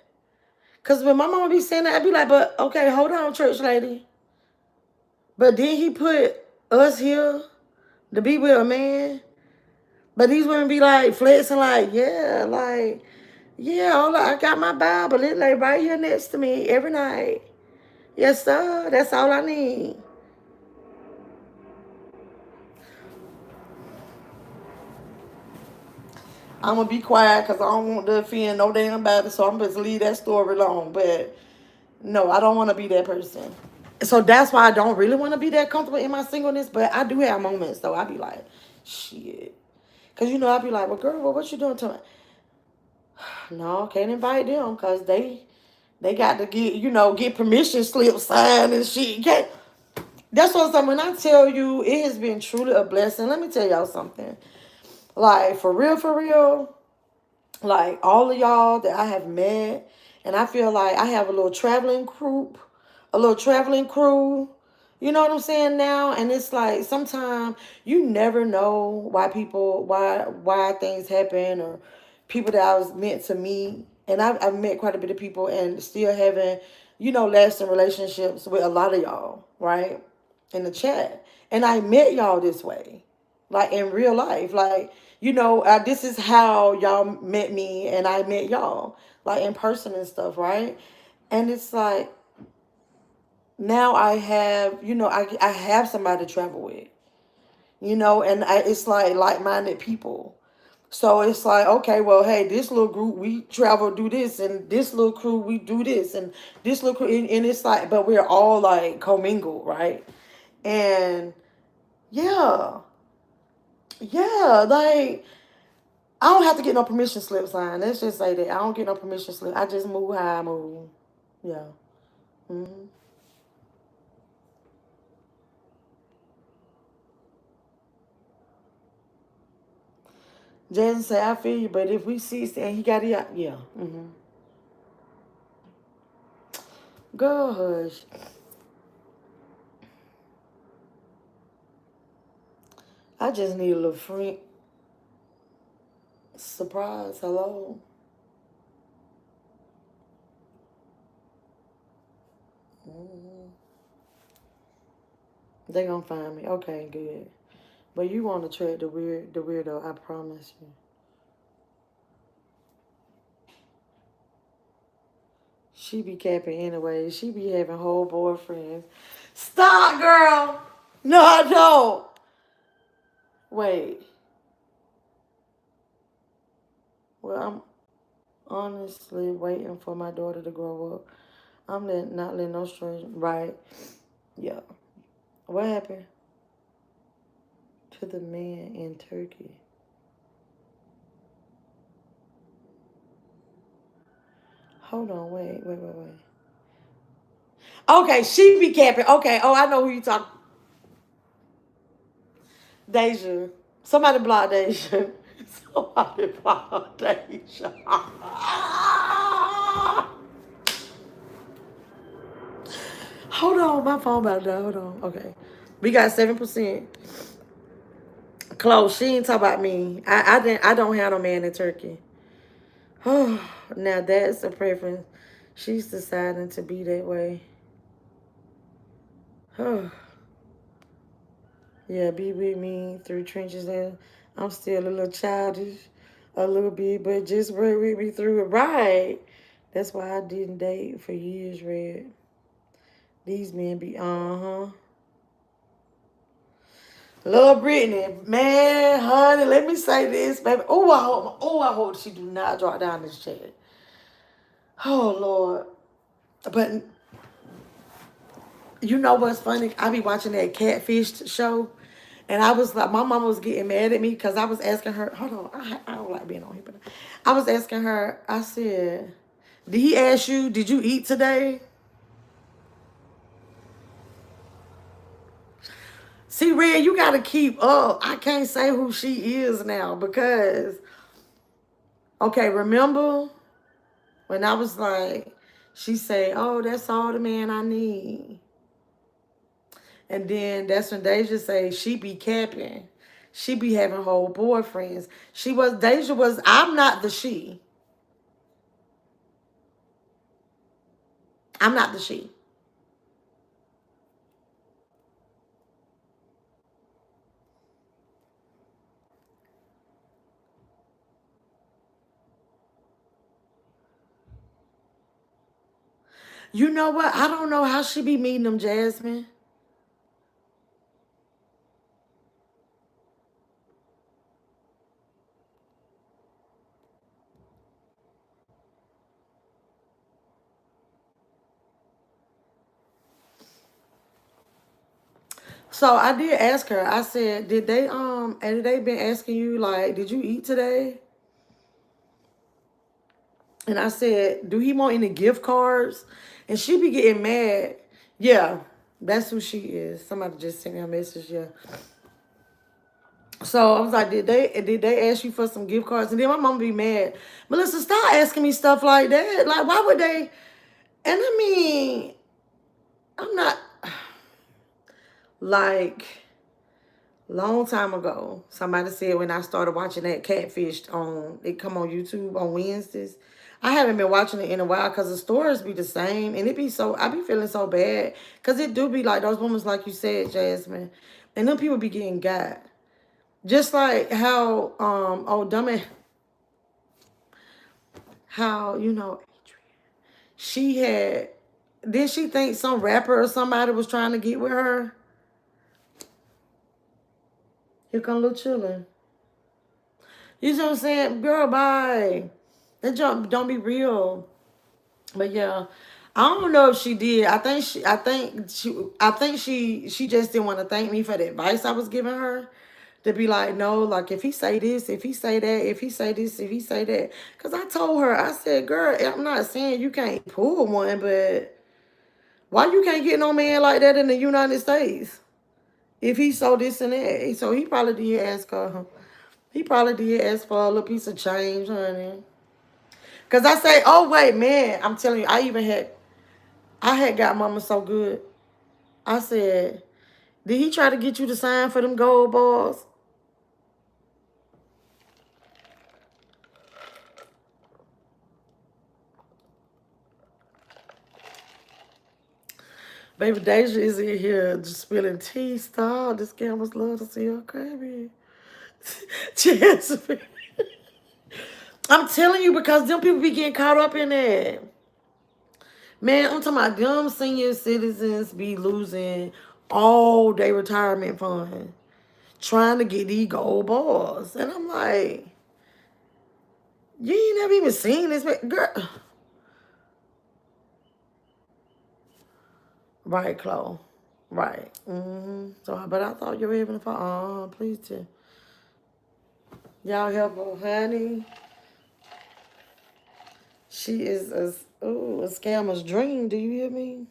Because when my mama be saying that, I'd be like, but okay, hold on, church lady. But then he put us here to be with a man. But these women be like flexing yeah, I got my Bible. It lay right here next to me every night. Yes, sir. That's all I need. I'm going to be quiet because I don't want to offend no damn body. So I'm just leave that story alone. But no, I don't want to be that person. So that's why I don't really want to be that comfortable in my singleness. But I do have moments, though. I be like, shit. Because, I be like, well, girl, what you doing to me? No, can't invite them because they got to get permission slip signed and shit. Can't. That's what I'm saying. When I tell you it has been truly a blessing, let me tell y'all something. Like, for real, like, all of y'all that I have met, and I feel like I have a little traveling crew. You know what I'm saying now? And it's like sometimes you never know why things happen or people that I was meant to meet. And I've met quite a bit of people and still having, lasting relationships with a lot of y'all, right? In the chat. And I met y'all this way, like in real life. Like, this is how y'all met me and I met y'all, like in person and stuff, right? And it's like, now I have, I have somebody to travel with, and it's like-minded people. So it's like, okay, well, hey, this little group, we travel, do this, and this little crew, we do this, and this little crew, and it's like, but we're all like commingled, right? And yeah, yeah, like, I don't have to get no permission slip signed. Let's just say that. I don't get no permission slip. I just move how I move. Yeah. Mm-hmm. Jason say, I feel you, but if we see and he got it, yeah. Mm-hmm. Girl, hush. I just need a little friend surprise. Hello. Mm-hmm. They gonna find me. Okay, good. But you want to tread the weirdo. I promise you. She be capping anyway. She be having whole boyfriends. Stop, girl. No, I don't. Wait. Well, I'm honestly waiting for my daughter to grow up. Not letting no stranger. Right. Yeah. What happened to the man in Turkey? Hold on. Wait. Okay, she be capping. Okay. Oh, I know who you talking. Deja. Somebody block Deja. Somebody block Deja. Hold on, my phone about to die. Hold on. Okay. We got 7%. Close. She ain't talk about me. I don't have no man in Turkey. Oh, now that's a preference. She's deciding to be that way. Oh, yeah, be with me through trenches and I'm still a little childish, a little bit, but just work with me through it. Right. That's why I didn't date for years, Red. These men be, uh-huh. Love Brittany. Man, honey, let me say this, baby. I hope she do not drop down this chat. Oh, Lord. But You know what's funny? I be watching that catfish show, and I was like, my mama was getting mad at me because I was asking her. Hold on, I don't like being on here, but I was asking her. I said, "Did he ask you? Did you eat today?" See, Red, you gotta keep up. I can't say who she is now because okay, remember when I was like, she said, "Oh, that's all the man I need." And then that's when Deja say she be capping. She be having whole boyfriends. Deja was, I'm not the she. I'm not the she. You know what? I don't know how she be meeting them, Jasmine. So I did ask her. I said, had they been asking you like, did you eat today? And I said, do he want any gift cards? And she be getting mad. Yeah, that's who she is. Somebody just sent me a message. Yeah. So I was like, did they ask you for some gift cards? And then my mom be mad. Melissa, stop asking me stuff like that. Like, why would they? And I mean, I'm not like long time ago. Somebody said when I started watching that catfish on it come on YouTube on Wednesdays. I haven't been watching it in a while because the stories be the same, and it be so I be feeling so bad because it do be like those women like you said, Jasmine, and them people be getting got. Just like how oh dummy how she had did she think some rapper or somebody was trying to get with her? Here come little chillin'. You see what I'm saying? Girl, bye. That jump don't be real. But yeah. I don't know if she did. I think she just didn't want to thank me for the advice I was giving her. To be like, no, like if he say this, if he say that, if he say this, if he say that. Cause I told her, I said, girl, I'm not saying you can't pull one, but why you can't get no man like that in the United States? If he saw this and that. So he probably did ask her. He probably did ask for a little piece of change, honey. Cause I say, oh wait, man, I'm telling you, I had got mama so good. I said, did he try to get you to sign for them gold balls? Baby Deja is in here just spilling tea. Stop. This cameras love to see her crazy. Jasmine. I'm telling you because them people be getting caught up in that. Man, I'm talking about them senior citizens be losing all their retirement fund trying to get these gold bars. And I'm like, you ain't never even seen this. Girl. Right, Chloe. Right. So, but I thought you were even for please too. Y'all help her, honey. She is a scammer's dream. Do you hear me?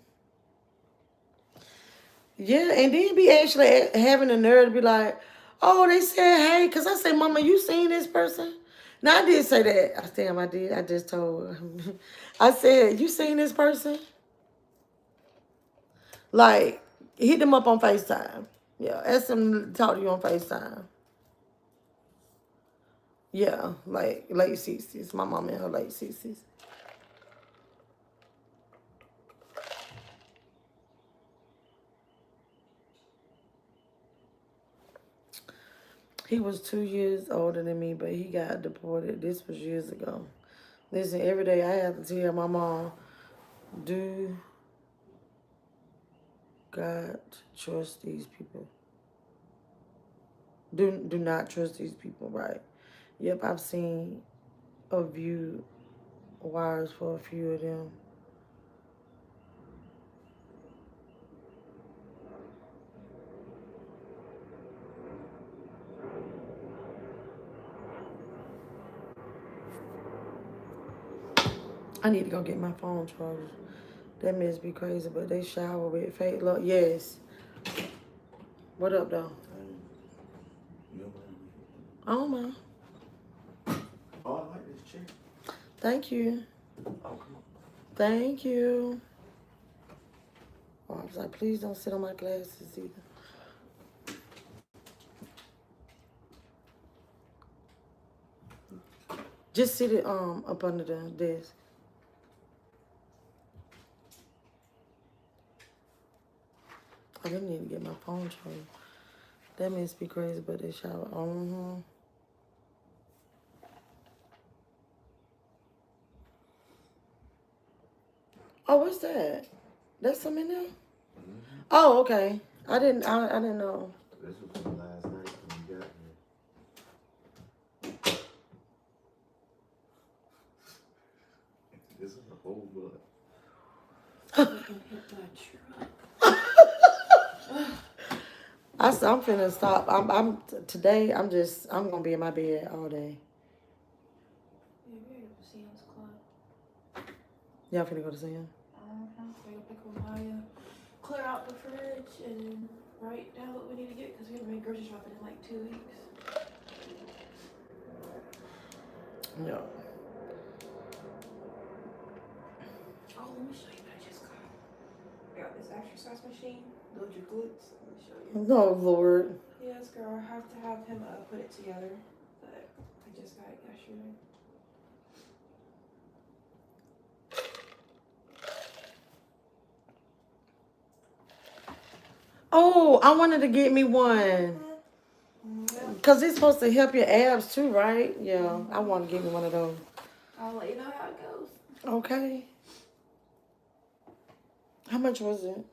Yeah, and then be actually having the nerve to be like, oh, they said hey, because I said, Mama, you seen this person? Now, I did say that. Damn, I did. I just told her. I said, you seen this person? Like, hit them up on FaceTime. Yeah, ask them to talk to you on FaceTime. Yeah, like late 60s. My mom in her late 60s. He was 2 years older than me, but he got deported. This was years ago. Listen, every day I have to tell my mom, do God trust these people. Do not trust these people, right? Yep, I've seen a view wires for a few of them. I need to go get my phone charged. That mess be crazy, but they shower with fake love. Yes. What up, though? I don't mind. Oh, I like this chair. Thank you. Oh, come on. Thank you. Oh, I was like, please don't sit on my glasses either. Just sit it up under the desk. I didn't need to get my phone charged. That must be crazy, but they shower. Oh, what's that? That's some in there? Oh, okay. I didn't know. This was from last night when you got here. This is a whole blood. I'm finna stop. Today. I'm gonna be in my bed all day. Y'all finna go to Sam? So pick up Maya, clear out the fridge, and write down what we need to get because we haven't made grocery shopping in like 2 weeks. Yeah. Oh, let me show you what I just got. I got this exercise machine. Load your glutes. Let me show you. No, Lord. Yes, girl. I have to have him put it together. But I just got it yesterday. Oh, I wanted to get me one. Because it's supposed to help your abs too, right? Yeah, I want to get me one of those. I'll let you know how it goes. Okay. How much was it?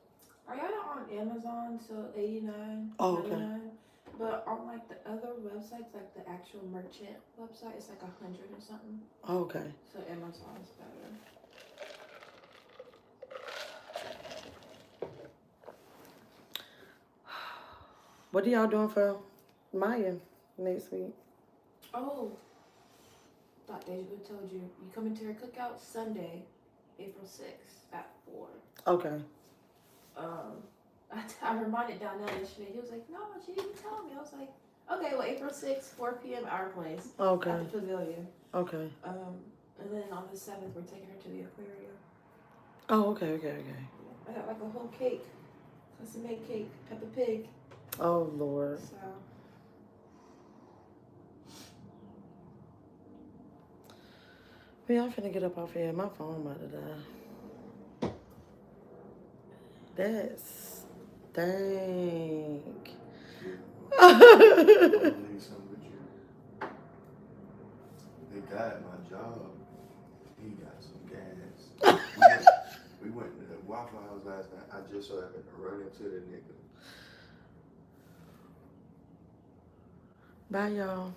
I got it on Amazon, so $89. Oh, okay. $99. But on like the other websites, like the actual merchant website, it's like 100 or something. Oh, okay. So Amazon is better. What are y'all doing for Maya next week? Oh, thought Deja would have told you. You come into her cookout Sunday, April 6th at 4. Okay. I reminded Donnell yesterday. He was like, no, she didn't tell me. I was like, okay, well, April 6th, 4 p.m. our place. Okay. At the pavilion. Okay. And then on the 7th, we're taking her to the aquarium. Oh, okay. I got like a whole cake. Custom made cake. Peppa Pig. Oh, Lord. So. Yeah, I'm finna get up off here. My phone about to die. That's stank. I'm gonna leave something with you. The guy at my job, he got some gas. we went to the Waffle House last night. I just so happened to run into the nigga. Bye, y'all.